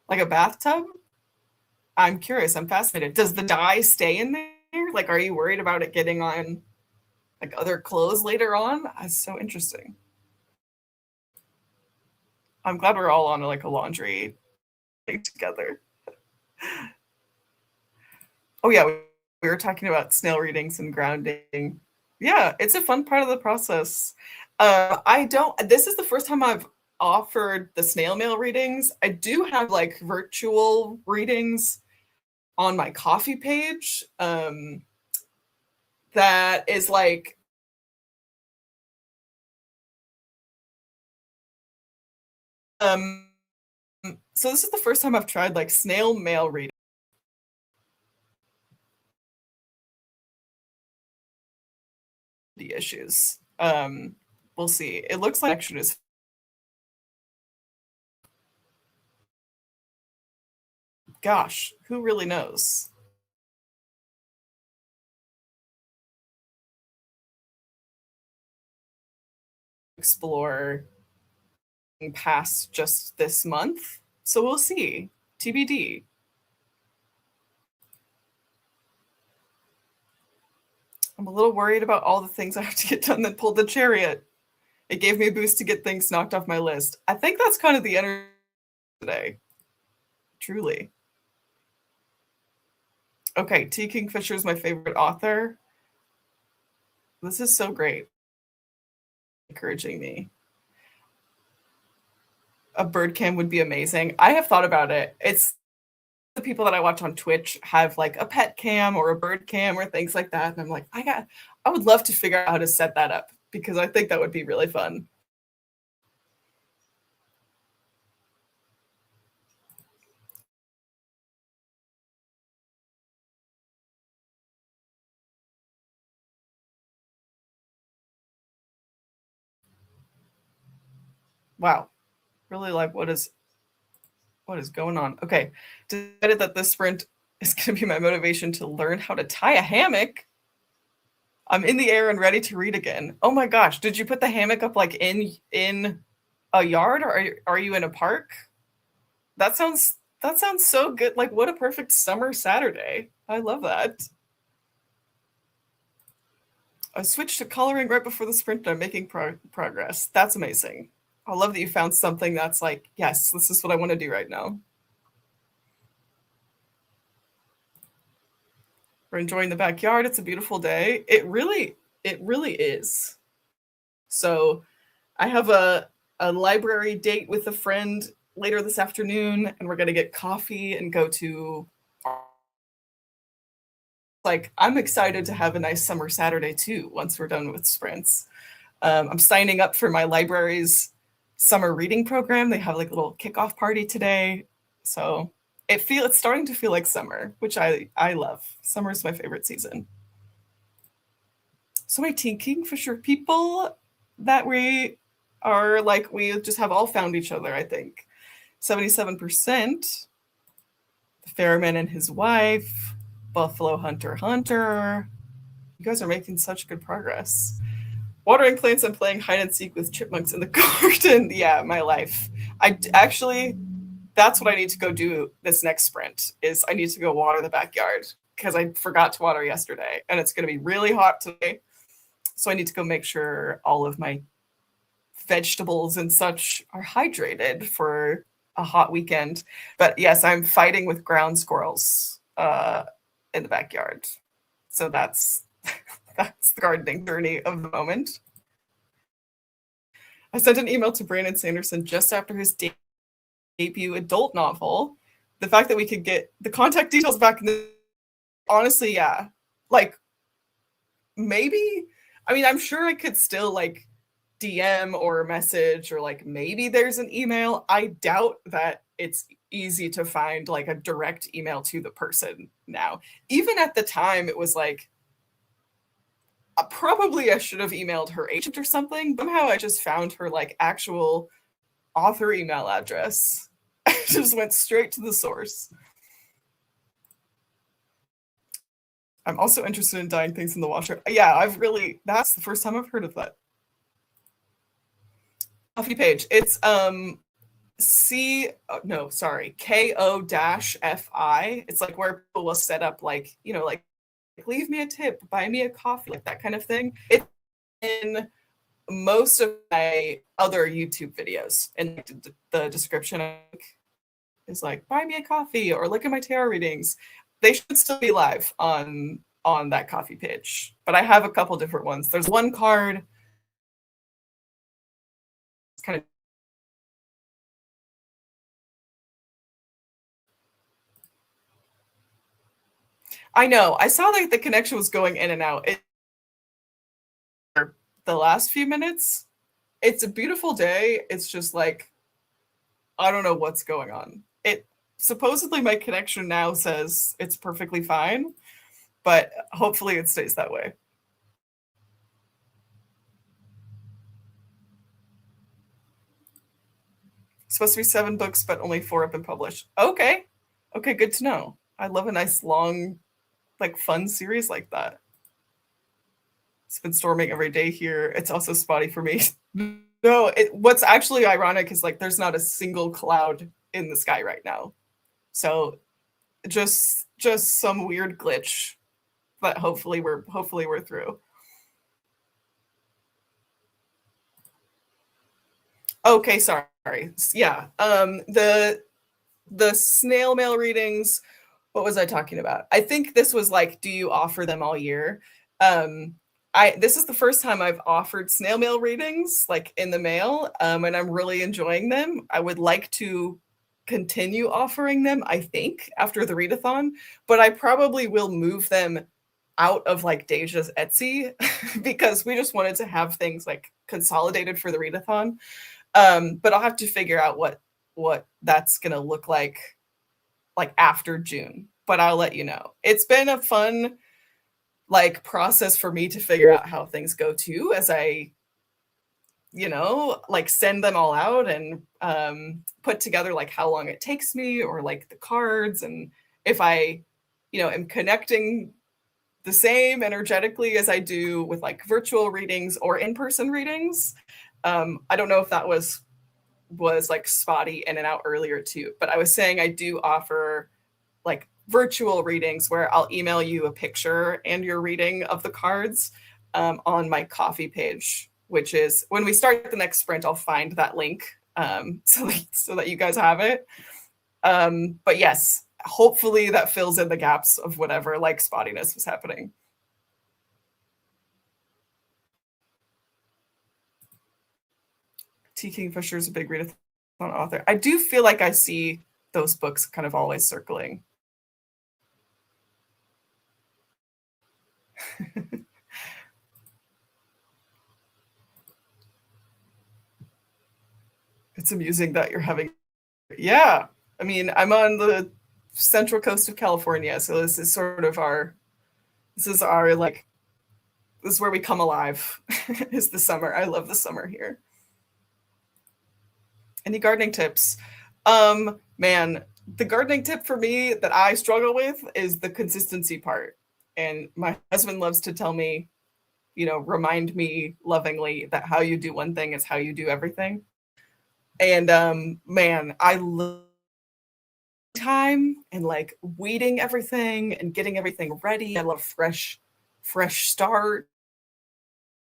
Speaker 1: bathtub? I'm curious. I'm fascinated. Does the dye stay in there? Like, are you worried about it getting on like other clothes later on? That's so interesting. I'm glad we're all on like a laundry thing together. Oh yeah, we were talking about snail readings and grounding. Yeah, it's a fun part of the process. I don't. This is the first time I've offered the snail mail readings. I do have like virtual readings on my coffee page. That is like so this is the first time I've tried like snail mail reading the issues. We'll see. It looks like action is gosh, who really knows? Explore past just this month. So we'll see. TBD. I'm a little worried about all the things I have to get done that pulled the chariot. It gave me a boost to get things knocked off my list. I think that's kind of the energy today. Truly. Okay, T. Kingfisher is my favorite author. This is so great. Encouraging me. A bird cam would be amazing. I have thought about it. It's the people that I watch on Twitch have like a pet cam or a bird cam or things like that. And I'm like, I would love to figure out how to set that up because I think that would be really fun. Wow. Really like what is going on? Okay. Decided that this sprint is going to be my motivation to learn how to tie a hammock. I'm in the air and ready to read again. Oh my gosh. Did you put the hammock up like in a yard or are you in a park? That sounds so good. Like what a perfect summer Saturday. I love that. I switched to coloring right before the sprint and I'm making progress. That's amazing. I love that you found something that's like, yes, this is what I want to do right now. We're enjoying the backyard. It's a beautiful day. It really is. So I have a library date with a friend later this afternoon, and we're going to get coffee and go to like, I'm excited to have a nice summer Saturday too, once we're done with sprints. I'm signing up for my library's summer reading program. They have like a little kickoff party today. So it's starting to feel like summer, which I love. Summer is my favorite season. So many Teen Kingfisher people that we are like, we just have all found each other, I think. 77%. The Ferryman and his wife. Buffalo Hunter. You guys are making such good progress. Watering plants and playing hide and seek with chipmunks in the garden. Yeah, my life. That's what I need to go do this next sprint is I need to go water the backyard because I forgot to water yesterday and it's going to be really hot today. So I need to go make sure all of my vegetables and such are hydrated for a hot weekend. But yes, I'm fighting with ground squirrels in the backyard. So that's the gardening journey of the moment. I sent an email to Brandon Sanderson just after his debut adult novel. The fact that we could get the contact details back, honestly, yeah. Like, maybe, I mean, I'm sure I could still, like, DM or message or, like, maybe there's an email. I doubt that it's easy to find, like, a direct email to the person now. Even at the time, it was like, probably I should have emailed her agent or something. Somehow I just found her like actual author email address. I just went straight to the source. I'm also interested in dyeing things in the washer. Yeah, that's the first time I've heard of that. Coffee page. It's KO-FI. It's like where people will set up like, like leave me a tip, buy me a coffee, like that kind of thing. It's in most of my other YouTube videos, and the description is like buy me a coffee or look at my tarot readings. They should still be live on that coffee page, but I have a couple different ones. There's one card. It's kind of I know. I saw like the connection was going in and out. The last few minutes, it's a beautiful day. It's just like I don't know what's going on. It supposedly my connection now says it's perfectly fine, but hopefully it stays that way. It's supposed to be 7 books, but only 4 have been published. Okay. Okay, good to know. I love a nice long, like fun series like that. It's been storming every day here. It's also spotty for me. No, what's actually ironic is like there's not a single cloud in the sky right now. So just some weird glitch, but hopefully we're through. Okay, sorry. Yeah. The snail mail readings, what was I talking about? I think this was like, do you offer them all year? This is the first time I've offered snail mail readings like in the mail, and I'm really enjoying them. I would like to continue offering them, I think, after the readathon, but I probably will move them out of like Daijah's Etsy because we just wanted to have things like consolidated for the readathon. But I'll have to figure out what that's gonna look like after June. But I'll let you know. It's been a fun like process for me to figure out how things go too, as I like send them all out and put together like how long it takes me or like the cards, and if I am connecting the same energetically as I do with like virtual readings or in-person readings. I don't know if that was like spotty in and out earlier too, but I was saying I do offer like virtual readings where I'll email you a picture and your reading of the cards on my coffee page, which is when we start the next sprint, I'll find that link so that you guys have it. But yes, hopefully that fills in the gaps of whatever like spottiness was happening. T. Kingfisher is a big readathon author. I do feel like I see those books kind of always circling. It's amusing that you're having. Yeah, I mean, I'm on the central coast of California, so this is sort of our like, this is where we come alive. Is the summer. I love the summer here. Any gardening tips? Man, the gardening tip for me that I struggle with is the consistency part. And my husband loves to tell me, remind me lovingly that how you do one thing is how you do everything. And man, I love time and like weeding everything and getting everything ready. I love fresh start,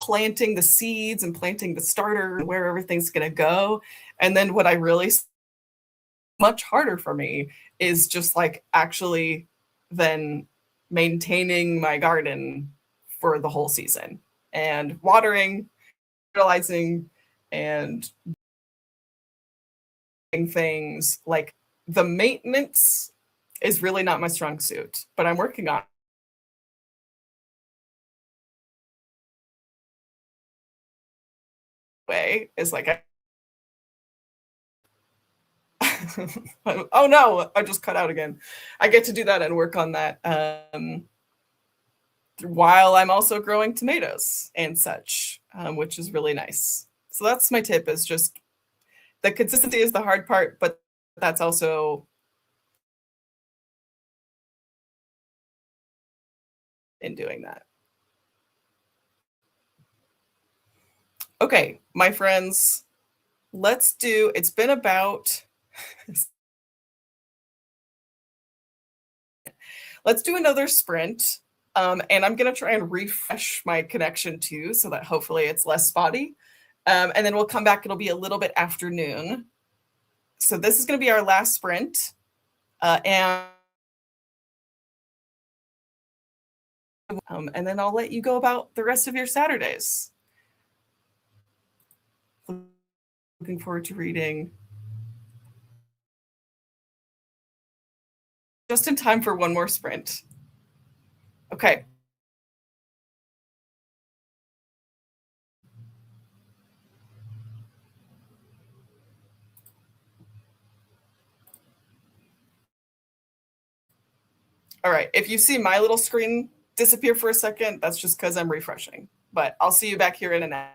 Speaker 1: planting the seeds and planting the starter where everything's going to go. And then what I really much harder for me is just like actually then maintaining my garden for the whole season and watering, fertilizing, and things. Like the maintenance is really not my strong suit, but I'm working on way is like oh no, I just cut out again. I get to do that and work on that. while I'm also growing tomatoes and such, which is really nice. So that's my tip, is just the consistency is the hard part, but that's also in doing that. Okay, my friends, it's been about, let's do another sprint. And I'm going to try and refresh my connection too, so that hopefully it's less spotty. And then we'll come back. It'll be a little bit afternoon. So this is going to be our last sprint. And then I'll let you go about the rest of your Saturdays. Looking forward to reading. Just in time for one more sprint. Okay. All right. If you see my little screen disappear for a second, that's just because I'm refreshing. But I'll see you back here in an hour.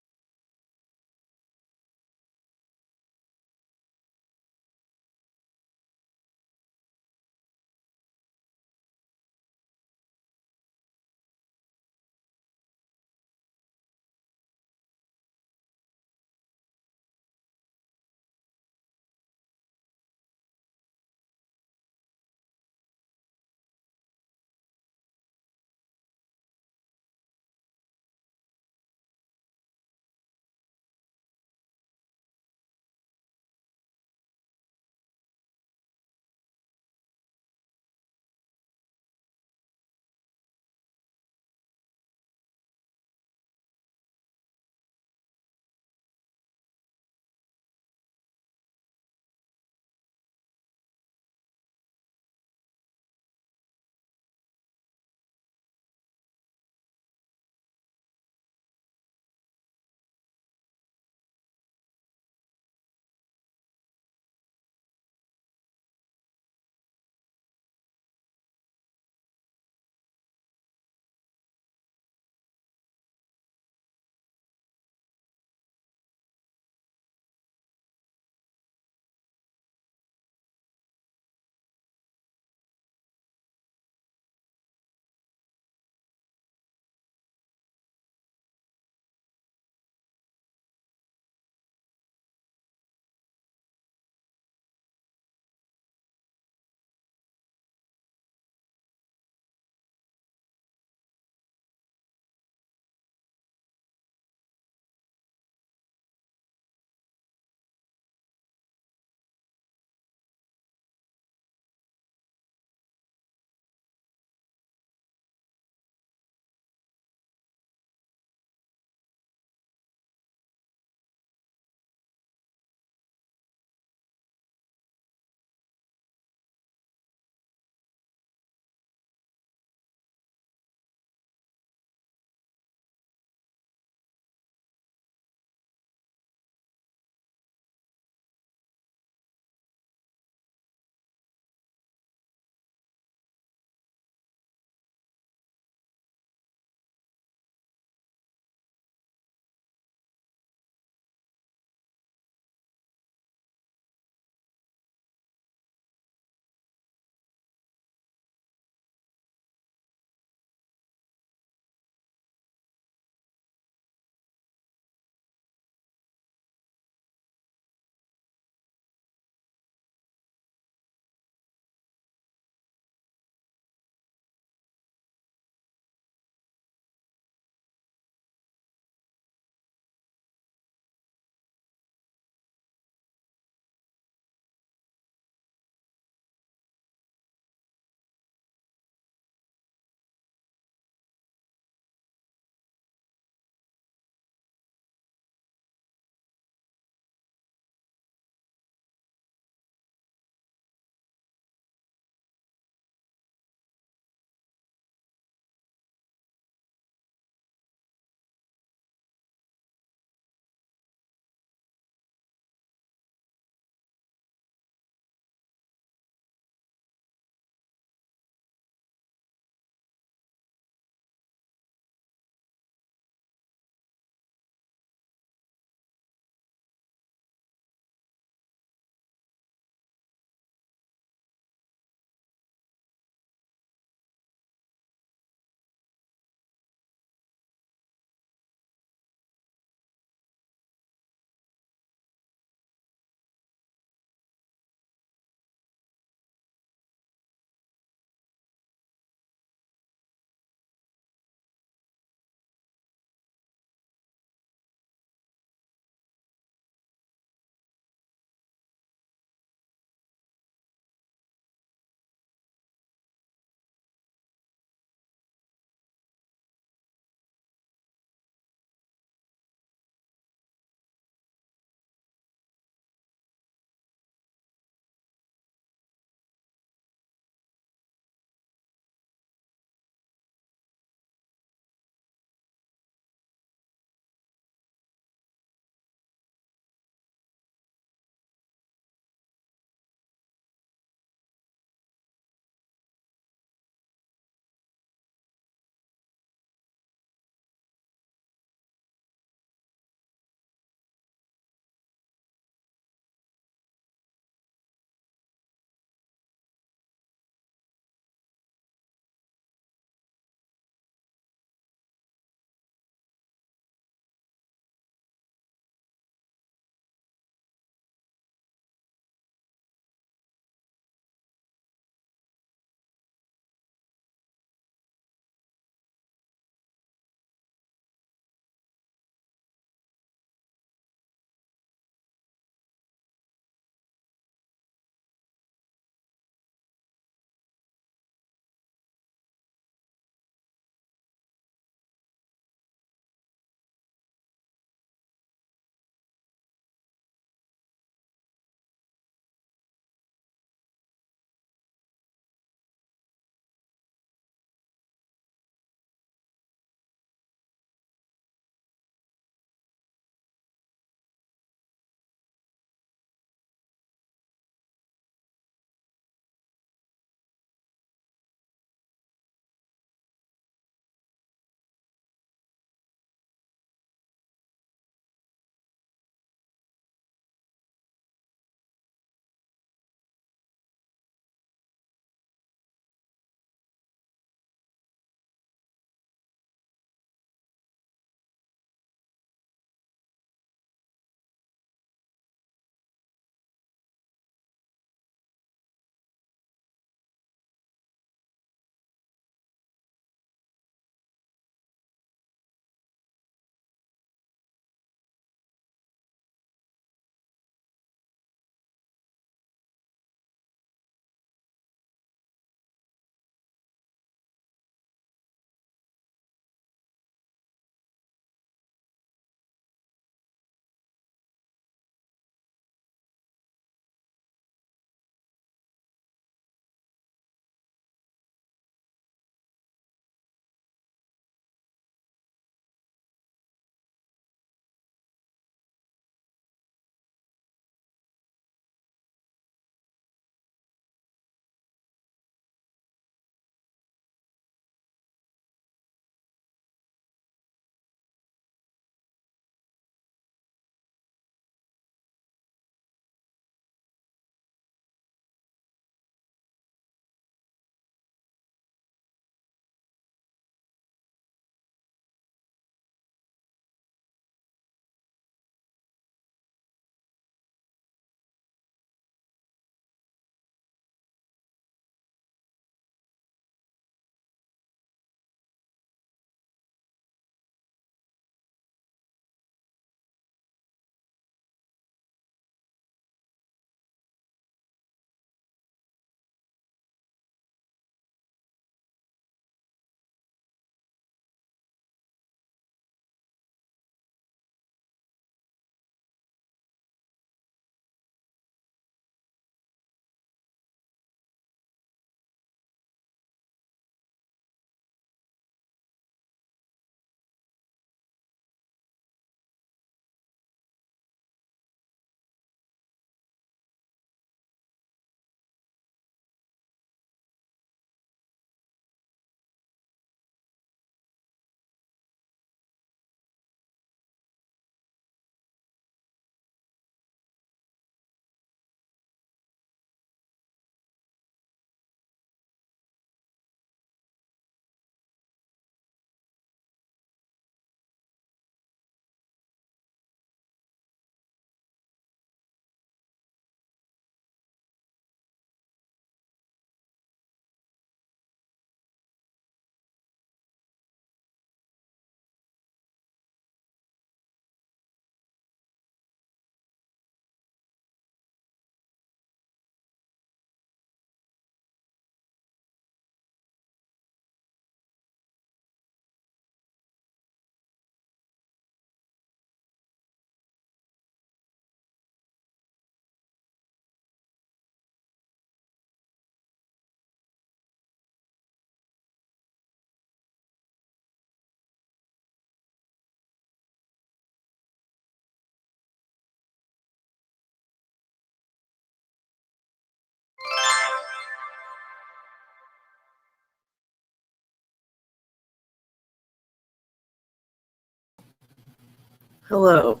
Speaker 1: Hello.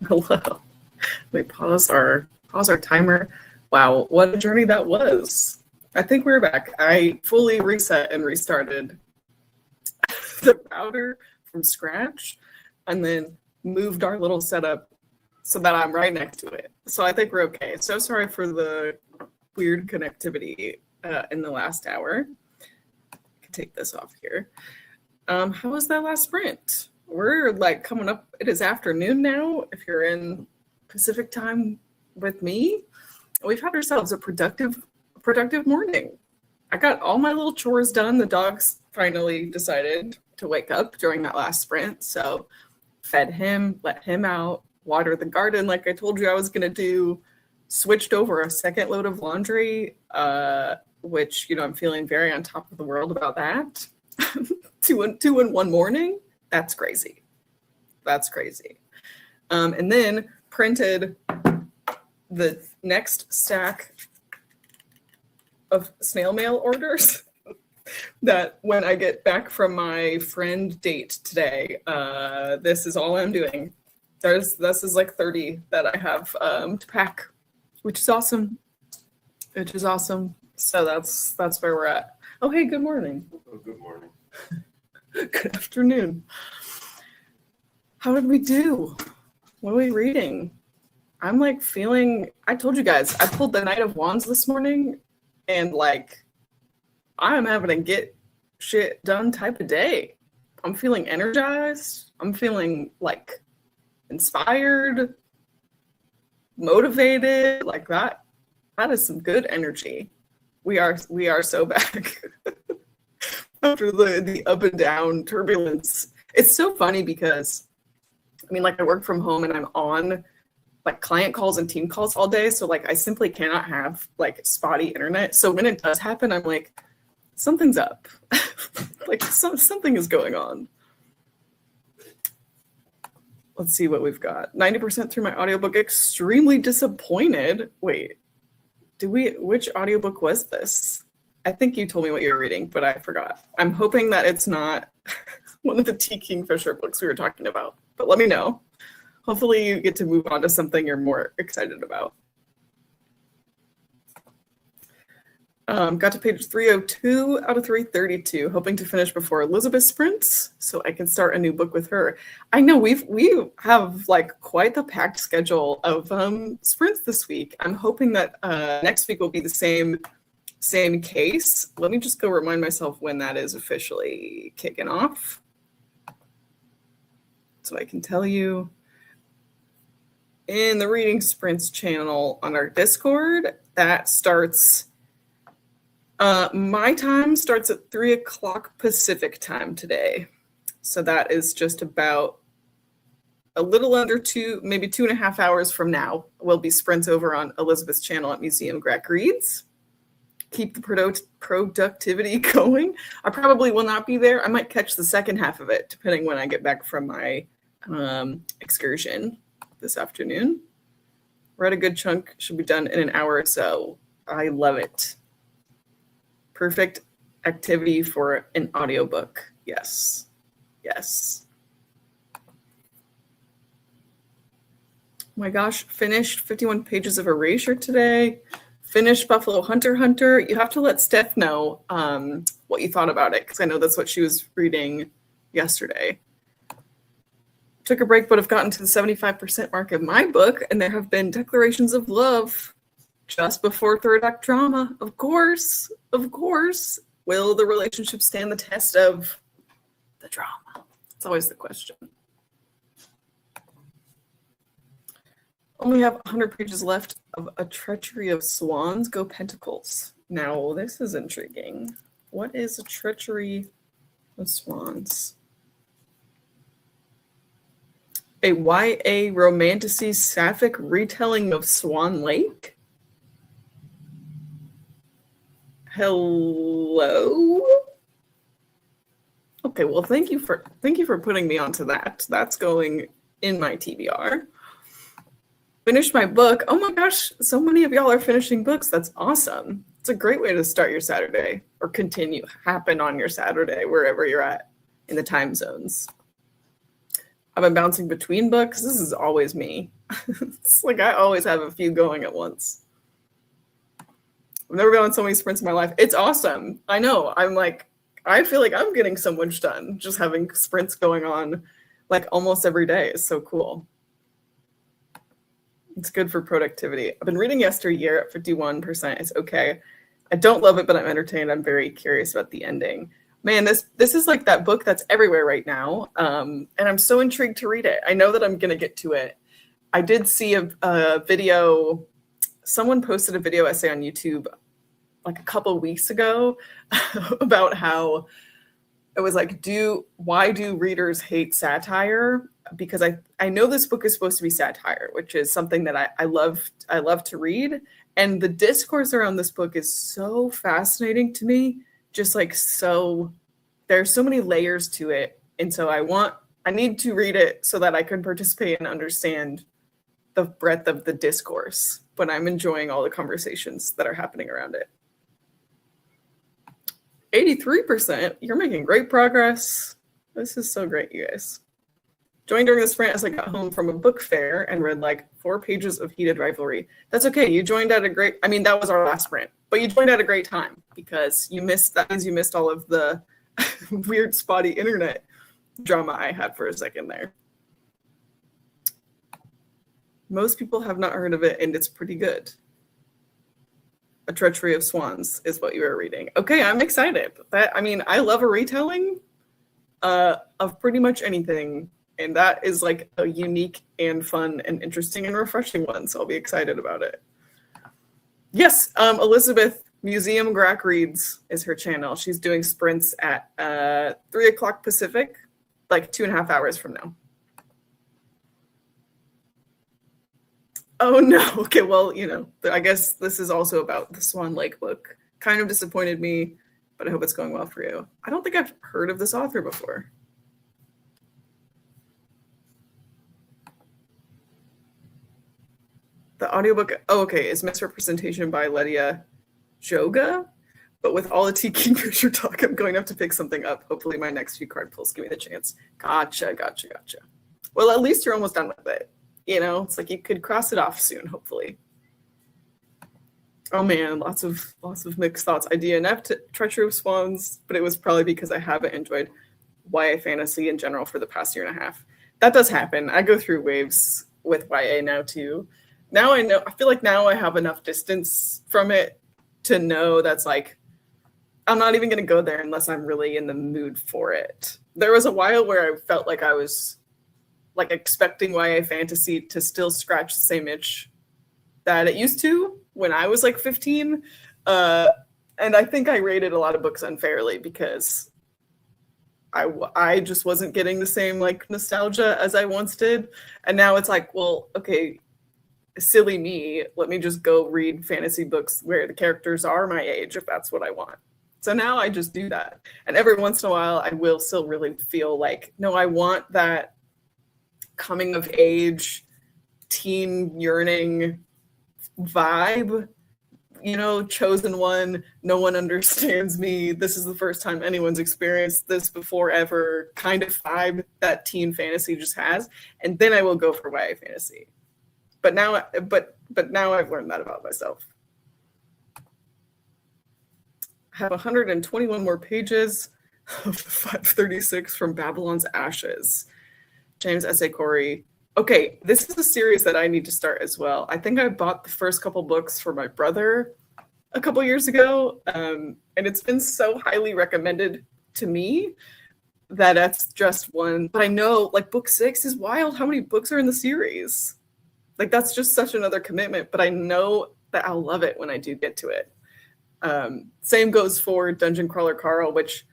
Speaker 1: Hello. We pause our timer. Wow, what a journey that was. I think we're back. I fully reset and restarted the router from scratch and then moved our little setup so that I'm right next to it. So I think we're okay. So sorry for the weird connectivity in the last hour. I can take this off here. How was that last sprint? We're like coming up. It is afternoon now. If you're in Pacific time with me, we've had ourselves a productive morning. I got all my little chores done. The dogs finally decided to wake up during that last sprint. So fed him, let him out, watered the garden like I told you I was going to do, switched over a second load of laundry, which, you know, I'm feeling very on top of the world about that. two in one morning. That's crazy. That's crazy. And then printed the next stack of snail mail orders that when I get back from my friend date today, this is all I'm doing. This is like 30 that I have to pack, which is awesome. So that's where we're at. Oh, hey, good morning.
Speaker 2: Oh, good morning.
Speaker 1: Good afternoon. How did we do? What are we reading? I'm like feeling, I told you guys, I pulled the Knight of Wands this morning and like, I'm having a get shit done type of day. I'm feeling energized. I'm feeling like inspired, motivated, like that. That is some good energy. We are so back. After the up and down turbulence. It's so funny because, I mean, like I work from home and I'm on like client calls and team calls all day. So like I simply cannot have like spotty internet. So when it does happen, I'm like, something's up. Like something is going on. Let's see what we've got. 90% through my audiobook, extremely disappointed. Wait, which audiobook was this? I think you told me what you were reading, but I forgot. I'm hoping that it's not one of the T. Kingfisher books we were talking about, but let me know. Hopefully you get to move on to something you're more excited about. Got to page 302 out of 332, hoping to finish before Elizabeth sprints so I can start a new book with her. I know we have like quite the packed schedule of sprints this week. I'm hoping that next week will be the same case. Let me just go remind myself when that is officially kicking off so I can tell you. In the Reading Sprints channel on our Discord, that starts, my time starts at 3 o'clock Pacific time today. So that is just about a little under maybe 2.5 hours from now will be sprints over on Elizabeth's channel at Museum Greg Reads. Keep the productivity going. I probably will not be there. I might catch the second half of it, depending when I get back from my excursion this afternoon. Read a good chunk, should be done in an hour or so. I love it. Perfect activity for an audiobook. Yes. Yes. Oh my gosh, finished 51 pages of Erasure today. Finished Buffalo Hunter. You have to let Steph know what you thought about it, because I know that's what she was reading yesterday. Took a break, but have gotten to the 75% mark of my book, and there have been declarations of love just before third act drama. Of course. Will the relationship stand the test of the drama? It's always the question. Only have 100 pages left of A Treachery of Swans. Go Pentacles. Now, this is intriguing. What is A Treachery of Swans? A YA romantasy sapphic retelling of Swan Lake? Hello? Okay, well, thank you for putting me onto that. That's going in my TBR. Finished my book. Oh my gosh, so many of y'all are finishing books. That's awesome. It's a great way to start your Saturday, or happen on your Saturday, wherever you're at in the time zones. I've been bouncing between books. This is always me. It's like I always have a few going at once. I've never been on so many sprints in my life. It's awesome. I know. I feel like I'm getting so much done just having sprints going on like almost every day. Is so cool. It's good for productivity. I've been reading Yesteryear at 51%. It's okay. I don't love it, but I'm entertained. I'm very curious about the ending. Man, this is like that book that's everywhere right now. And I'm so intrigued to read it. I know that I'm going to get to it. I did see a video. Someone posted a video essay on YouTube like a couple weeks ago about how it was like, why do readers hate satire? Because I know this book is supposed to be satire, which is something that I love to read. And the discourse around this book is so fascinating to me. Just like there's so many layers to it. And so I need to read it so that I can participate and understand the breadth of the discourse, but I'm enjoying all the conversations that are happening around it. 83%, you're making great progress. This is so great, you guys. Joined during the sprint as I got home from a book fair and read like 4 pages of Heated Rivalry. That's okay. You joined at that was our last sprint, but you joined at a great time because that means you missed all of the weird spotty internet drama I had for a second there. Most people have not heard of it, and it's pretty good. A Treachery of Swans is what you are reading. Okay, I'm excited. I love a retelling of pretty much anything, and that is like a unique and fun and interesting and refreshing one, so I'll be excited about it. Yes, Elizabeth Museum Grack Reads is her channel. She's doing sprints at 3 o'clock Pacific, like 2.5 hours from now. Oh no. Okay, well, I guess this is also about the Swan Lake book. Kind of disappointed me, but I hope it's going well for you. I don't think I've heard of this author before. The audiobook, is Misrepresentation by Lydia Joga. But with all the T. Kingfisher talk, I'm going to have to pick something up. Hopefully my next few card pulls give me the chance. Gotcha. Well, at least you're almost done with it. It's like you could cross it off soon, hopefully. Oh man, lots of mixed thoughts. I DNF'd Treachery of Swans, but it was probably because I haven't enjoyed YA fantasy in general for the past 1.5 years. That does happen. I go through waves with YA now too. Now I feel like now I have enough distance from it to know that's like, I'm not even going to go there unless I'm really in the mood for it. There was a while where I felt like I was like expecting YA fantasy to still scratch the same itch that it used to when I was like 15. And I think I rated a lot of books unfairly because I just wasn't getting the same like nostalgia as I once did. And now it's like, well, okay, silly me, let me just go read fantasy books where the characters are my age if that's what I want. So now I just do that. And every once in a while I will still really feel like, no, I want that coming of age, teen yearning vibe, chosen one, no one understands me, this is the first time anyone's experienced this before ever kind of vibe that teen fantasy just has. And then I will go for YA fantasy. But now I've learned that about myself. I have 121 more pages of 536 from Babylon's Ashes. James S.A. Corey. Okay, this is a series that I need to start as well. I think I bought the first couple books for my brother a couple years ago, and it's been so highly recommended to me that that's just one. But I know, like, book 6 is wild. How many books are in the series? Like, that's just such another commitment, but I know that I'll love it when I do get to it. Same goes for Dungeon Crawler Carl, which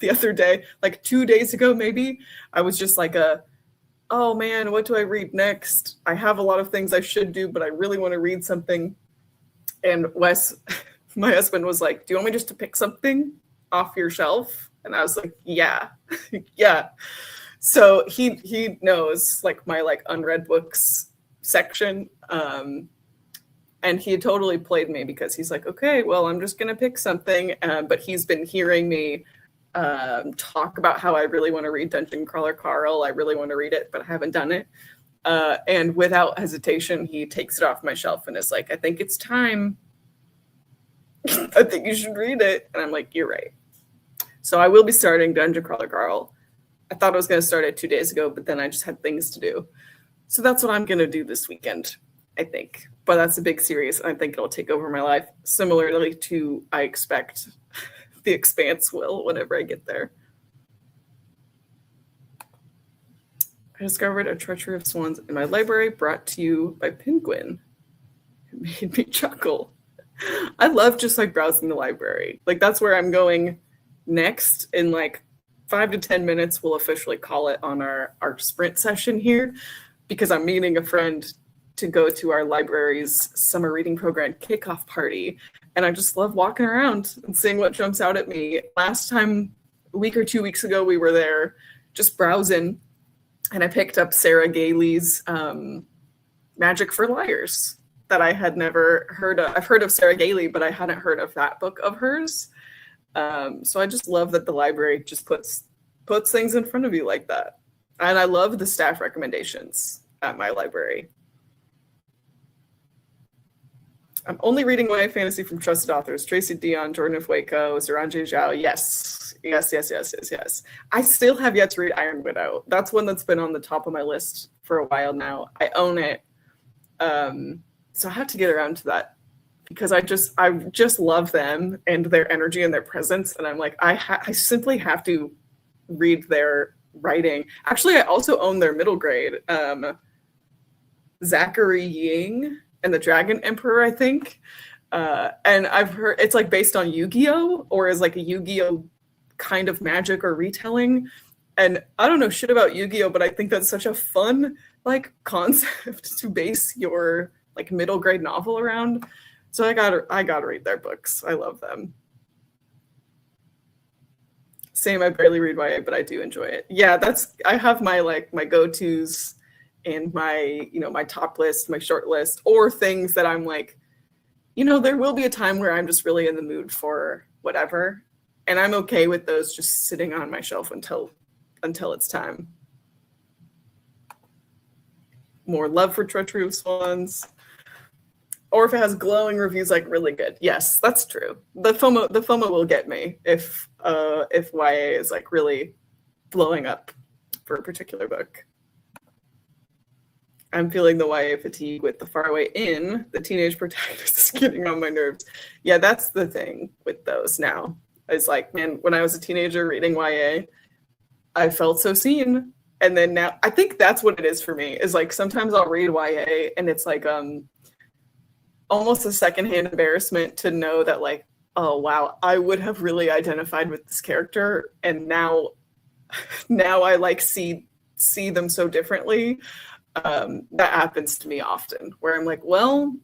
Speaker 1: the other day, like 2 days ago maybe, I was just like oh man, what do I read next? I have a lot of things I should do, but I really want to read something. And Wes, my husband, was like, do you want me just to pick something off your shelf? And I was like, yeah. Yeah. So he knows like my like unread books section. And he totally played me because he's like, okay, well, I'm just going to pick something. But he's been hearing me talk about how I really want to read Dungeon Crawler Carl. I really want to read it, but I haven't done it. And without hesitation, he takes it off my shelf and is like, I think it's time. I think you should read it. And I'm like, you're right. So I will be starting Dungeon Crawler Carl. I thought I was going to start it 2 days ago, but then I just had things to do. So that's what I'm going to do this weekend, I think. But that's a big series, and I think it'll take over my life, similarly to I expect The Expanse will whenever I get there. I discovered A Treachery of Swans in my library, brought to you by Penguin. It made me chuckle. I love just like browsing the library. Like that's where I'm going next. In like 5 to 10 minutes, we'll officially call it on our sprint session here, because I'm meeting a friend to go to our library's summer reading program kickoff party. And I just love walking around and seeing what jumps out at me. Last time, a week or 2 weeks ago, we were there just browsing, and I picked up Sarah Gailey's Magic for Liars that I had never heard of. I've heard of Sarah Gailey, but I hadn't heard of that book of hers. So I just love that the library just puts things in front of you like that. And I love the staff recommendations at my library. I'm only reading YA fantasy from trusted authors: Tracy Dion, Jordan F. Waco, Ziranje Zhao. Yes. I still have yet to read Iron Widow. That's one that's been on the top of my list for a while now. I own it. So I have to get around to that, because I just love them and their energy and their presence. And I'm like, I simply have to read their writing. Actually, I also own their middle grade, Zachary Ying and the Dragon Emperor, I think. And I've heard it's like based on Yu-Gi-Oh! Or is like a Yu-Gi-Oh! Kind of magic or retelling. And I don't know shit about Yu-Gi-Oh! But I think that's such a fun like concept to base your like middle grade novel around. So I gotta read their books. I love them. Same, I barely read YA, but I do enjoy it. Yeah, I have my go-tos and my top list, my short list, or things that I'm like, there will be a time where I'm just really in the mood for whatever. And I'm okay with those just sitting on my shelf until it's time. More love for Treachery of Swans. Or if it has glowing reviews, like really good. Yes, that's true. The FOMO will get me if YA is like really blowing up for a particular book. I'm feeling the YA fatigue with The Faraway Inn. The teenage protagonist is getting on my nerves. Yeah, that's the thing with those now. It's like, man, when I was a teenager reading YA, I felt so seen. And then now, I think that's what it is for me, is like sometimes I'll read YA and it's like almost a secondhand embarrassment to know that like, oh wow, I would have really identified with this character, and now I like see them so differently. That happens to me often, where I'm like, well,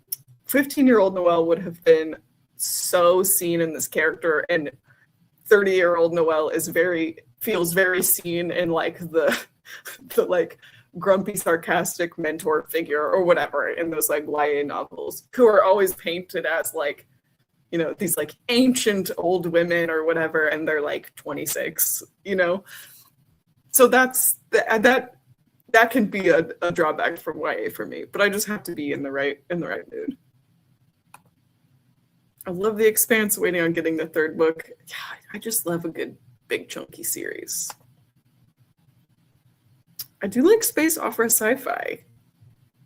Speaker 1: 15-year-old Noelle would have been so seen in this character, and 30-year-old Noelle feels very seen in like the like grumpy, sarcastic mentor figure or whatever in those like YA novels, who are always painted as like, these like ancient old women or whatever, and they're like 26, So that can be a drawback from YA for me, but I just have to be in the right mood. I love The Expanse, waiting on getting the third book. Yeah, I just love a good big chunky series. I do like space opera sci-fi.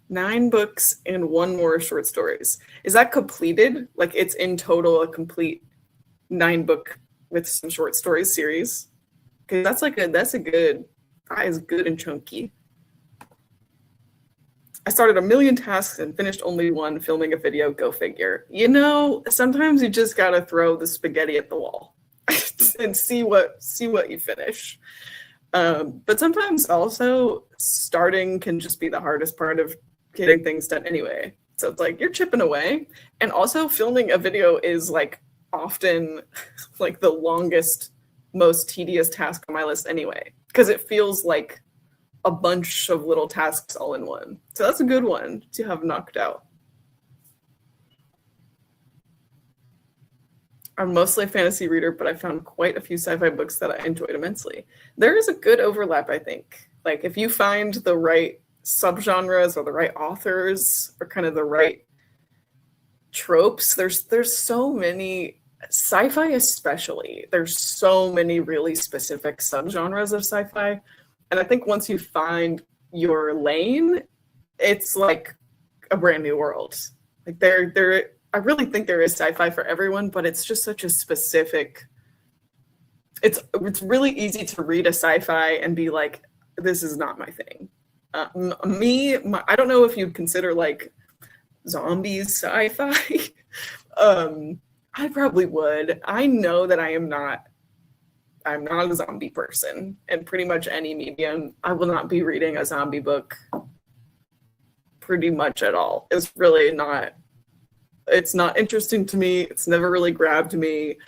Speaker 1: 9 books and 1 more short stories. Is that completed? Like it's in total a complete 9-book with some short stories series? Because that is good and chunky. I started 1,000,000 tasks and finished only 1, filming a video, go figure. Sometimes you just gotta throw the spaghetti at the wall and see what you finish. But sometimes also starting can just be the hardest part of getting things done anyway. So it's like you're chipping away. And also filming a video is like often like the longest, most tedious task on my list anyway, because it feels like a bunch of little tasks all in one. So that's a good one to have knocked out. I'm mostly a fantasy reader, but I found quite a few sci-fi books that I enjoyed immensely. There is a good overlap, I think. Like if you find the right subgenres or the right authors or kind of the right tropes, there's so many sci-fi especially. There's so many really specific subgenres of sci-fi. And I think once you find your lane, it's like a brand new world. Like I really think there is sci-fi for everyone, but it's just such a specific. It's really easy to read a sci-fi and be like, this is not my thing. I don't know if you'd consider like zombies sci-fi. I probably would. I know that I'm not a zombie person, and pretty much any medium, I will not be reading a zombie book pretty much at all. It's not interesting to me. It's never really grabbed me.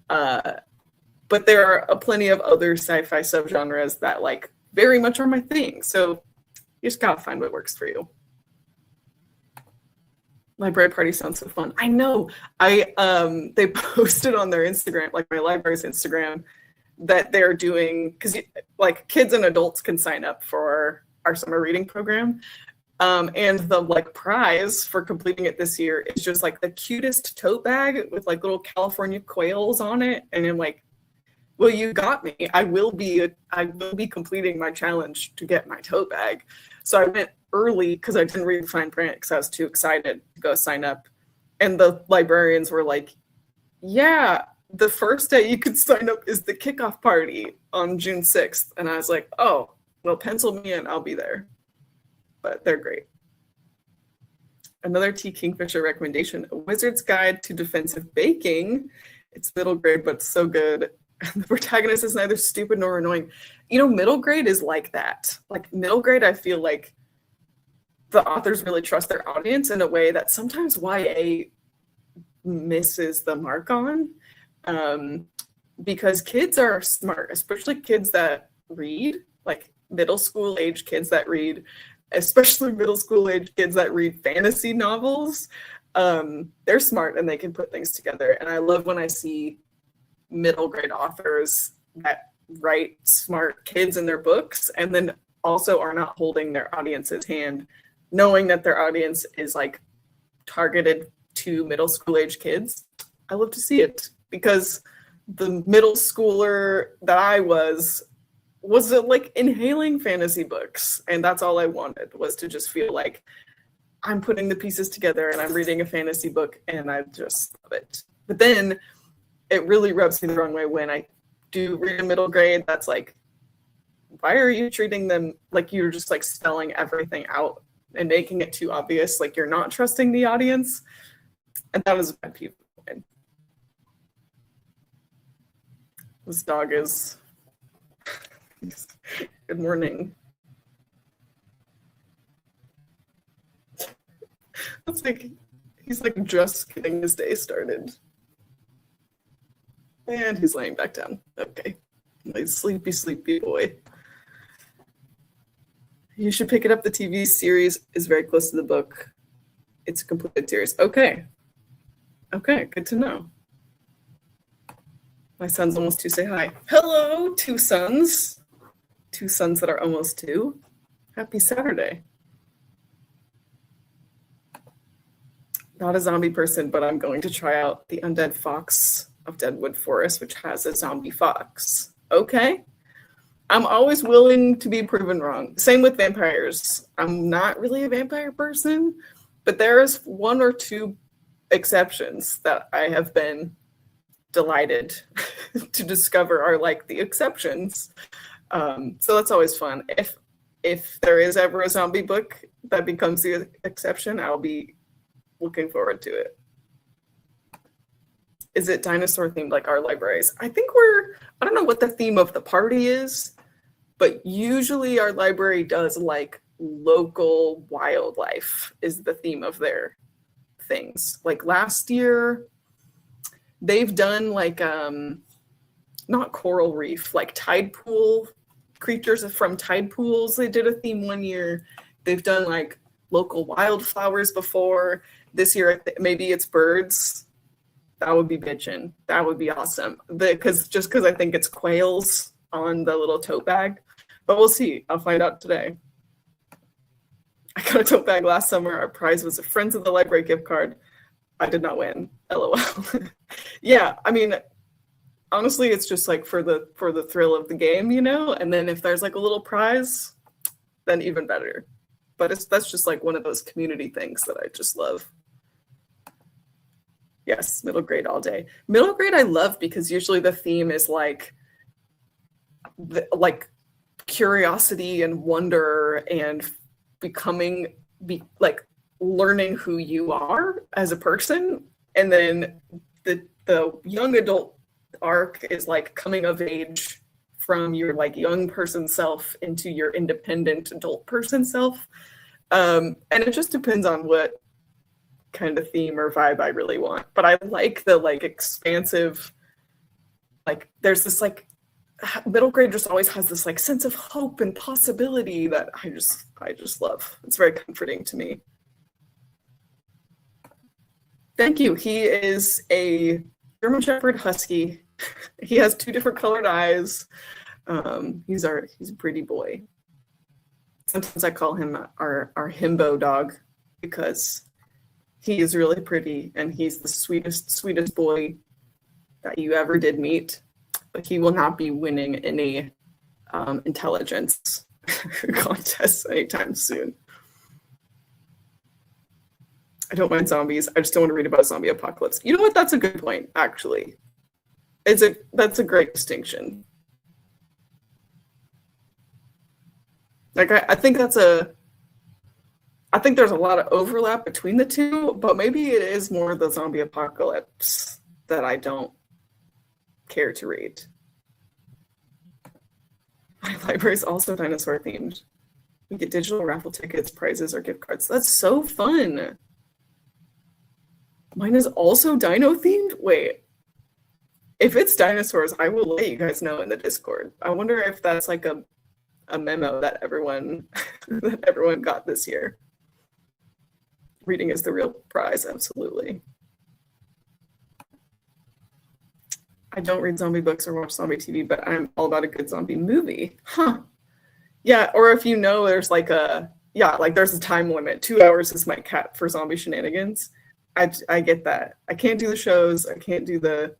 Speaker 1: But there are plenty of other sci-fi subgenres that like very much are my thing. So you just gotta find what works for you. Library party sounds so fun. I know. They posted on their Instagram, like my library's Instagram, that they're doing, because like kids and adults can sign up for our summer reading program. And the like prize for completing it this year is just like the cutest tote bag with like little California quails on it. And I'm like, well, you got me. I will be completing my challenge to get my tote bag. So I went early because I didn't read the fine print because I was too excited to go sign up. And the librarians were like, yeah, the first day you could sign up is the kickoff party on June 6th. And I was like, oh, well, pencil me in, I'll be there. But they're great. Another T. Kingfisher recommendation, A Wizard's Guide to Defensive Baking. It's middle grade, but so good. The protagonist is neither stupid nor annoying. You know, middle grade is like that. Like middle grade, I feel like the authors really trust their audience in a way that sometimes YA misses the mark on. Because kids are smart, especially kids that read, like middle school age kids that read, especially middle school age kids that read fantasy novels. They're smart and they can put things together. And I love when I see middle grade authors that write smart kids in their books and then also are not holding their audience's hand, knowing that their audience is like targeted to middle school age kids. I love to see it because the middle schooler that I was like inhaling fantasy books, and that's all I wanted, was to just feel like I'm putting the pieces together and I'm reading a fantasy book and I just love it. But then it really rubs me the wrong way when I do read a middle grade that's like, why are you treating them like you're just like spelling everything out and making it too obvious, like you're not trusting the audience? And that was a pet peeve. This dog is good morning. It's like he's like just getting his day started. And he's laying back down. Okay. My sleepy boy. You should pick it up. The TV series is very close to the book. It's a completed series. Okay. Okay, good to know. My son's almost 2. Say hi. Hello, 2 sons. 2 sons that are almost 2. Happy Saturday. Not a zombie person, but I'm going to try out the Undead Fox of Deadwood Forest, which has a zombie fox. Okay. I'm always willing to be proven wrong. Same with vampires. I'm not really a vampire person, but there is 1 or 2 exceptions that I have been delighted to discover are like the exceptions. So that's always fun. If there is ever a zombie book that becomes the exception, I'll be looking forward to it. Is it dinosaur themed like our libraries? I think I don't know what the theme of the party is, but usually our library does like local wildlife is the theme of their things. Like last year, they've done like, not coral reef, like tide pool creatures from tide pools. They did a theme one year. They've done like local wildflowers before. This year, maybe it's birds. That would be bitchin'. That would be awesome. Because I think it's quails on the little tote bag. But we'll see. I'll find out today. I got a tote bag last summer. Our prize was a Friends of the Library gift card. I did not win. LOL. Yeah, I mean, honestly, it's just like for the thrill of the game, you know? And then if there's like a little prize, then even better. But that's just like one of those community things that I just love. Yes, middle grade all day. Middle grade I love because usually the theme is like curiosity and wonder and learning who you are as a person. And then the young adult arc is like coming of age from your like young person self into your independent adult person self. And it just depends on what kind of theme or vibe I really want. But I like the like expansive, like there's this like middle grade just always has this like sense of hope and possibility that I just love. It's very comforting to me. Thank you. He is a German Shepherd Husky. He has 2 different colored eyes. He's a pretty boy. Sometimes I call him our himbo dog because he is really pretty and he's the sweetest boy that you ever did meet. But he will not be winning any intelligence contests anytime soon. I don't mind zombies. I just don't want to read about a zombie apocalypse. You know what? That's a good point, actually. That's a great distinction. Like I think there's a lot of overlap between the two, but maybe it is more the zombie apocalypse that I don't care to read. My library is also dinosaur themed. We get digital raffle tickets, prizes, or gift cards. That's so fun. Mine is also dino themed? Wait. If it's dinosaurs, I will let you guys know in the Discord. I wonder if that's like a memo that everyone got this year. Reading is the real prize, absolutely. I don't read zombie books or watch zombie TV, but I'm all about a good zombie movie. Huh. Yeah, or if you know there's like there's a time limit. 2 hours is my cap for zombie shenanigans. I get that. I can't do the shows. I can't do the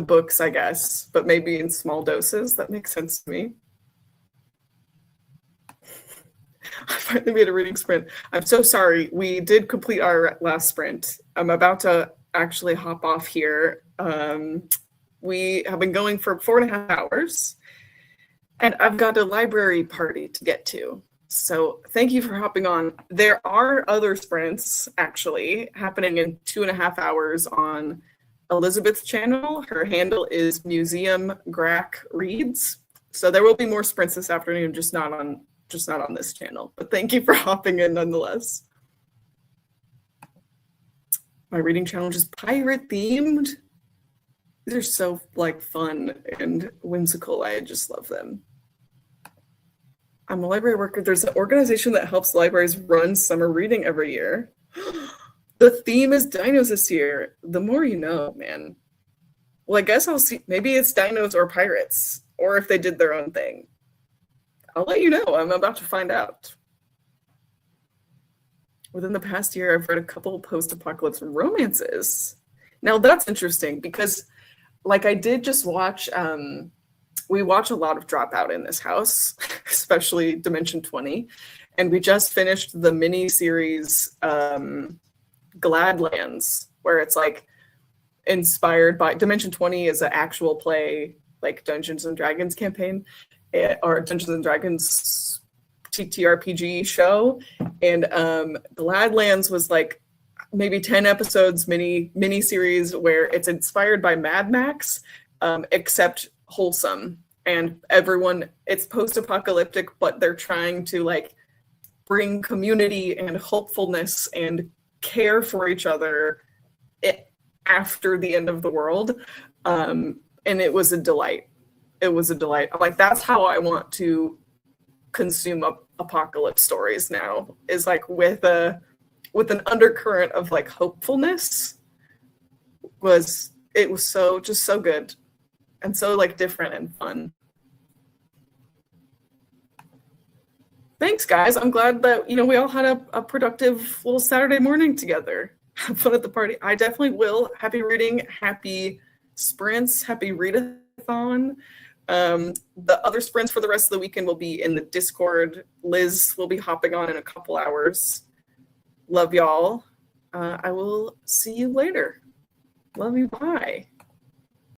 Speaker 1: books, I guess, but maybe in small doses. That makes sense to me. I finally made a reading sprint. I'm so sorry. We did complete our last sprint. I'm about to actually hop off here. We have been going for 4.5 hours, and I've got a library party to get to. So thank you for hopping on. There are other sprints actually happening in 2.5 hours on Elizabeth's channel. Her handle is Museum Grack Reads. So there will be more sprints this afternoon, just not on this channel. But thank you for hopping in nonetheless. My reading challenge is pirate themed. These are so like fun and whimsical. I just love them. I'm a library worker. There's an organization that helps libraries run summer reading every year. The theme is dinos this year. The more you know, man. Well, I guess I'll see. Maybe it's dinos or pirates, or if they did their own thing. I'll let you know. I'm about to find out. Within the past year, I've read a couple post-apocalypse romances. Now that's interesting because, like, I did just watch. We watch a lot of Dropout in this house, especially Dimension 20, and we just finished the mini series Gladlands, where it's like inspired by Dimension 20 is an actual play, like Dungeons and Dragons campaign, or Dungeons and Dragons TTRPG show, and Gladlands was like maybe 10 episodes mini series where it's inspired by Mad Max, except wholesome, and it's post-apocalyptic, but they're trying to like bring community and hopefulness and care for each other after the end of the world, and it was a delight. I'm like, that's how I want to consume apocalypse stories now, is like with an undercurrent of like hopefulness, was just so good and so like different and fun. Thanks, guys. I'm glad that, we all had a productive little Saturday morning together. Have fun at the party. I definitely will. Happy reading, happy sprints, happy readathon. The other sprints for the rest of the weekend will be in the Discord. Liz will be hopping on in a couple hours. Love y'all. I will see you later. Love you. Bye.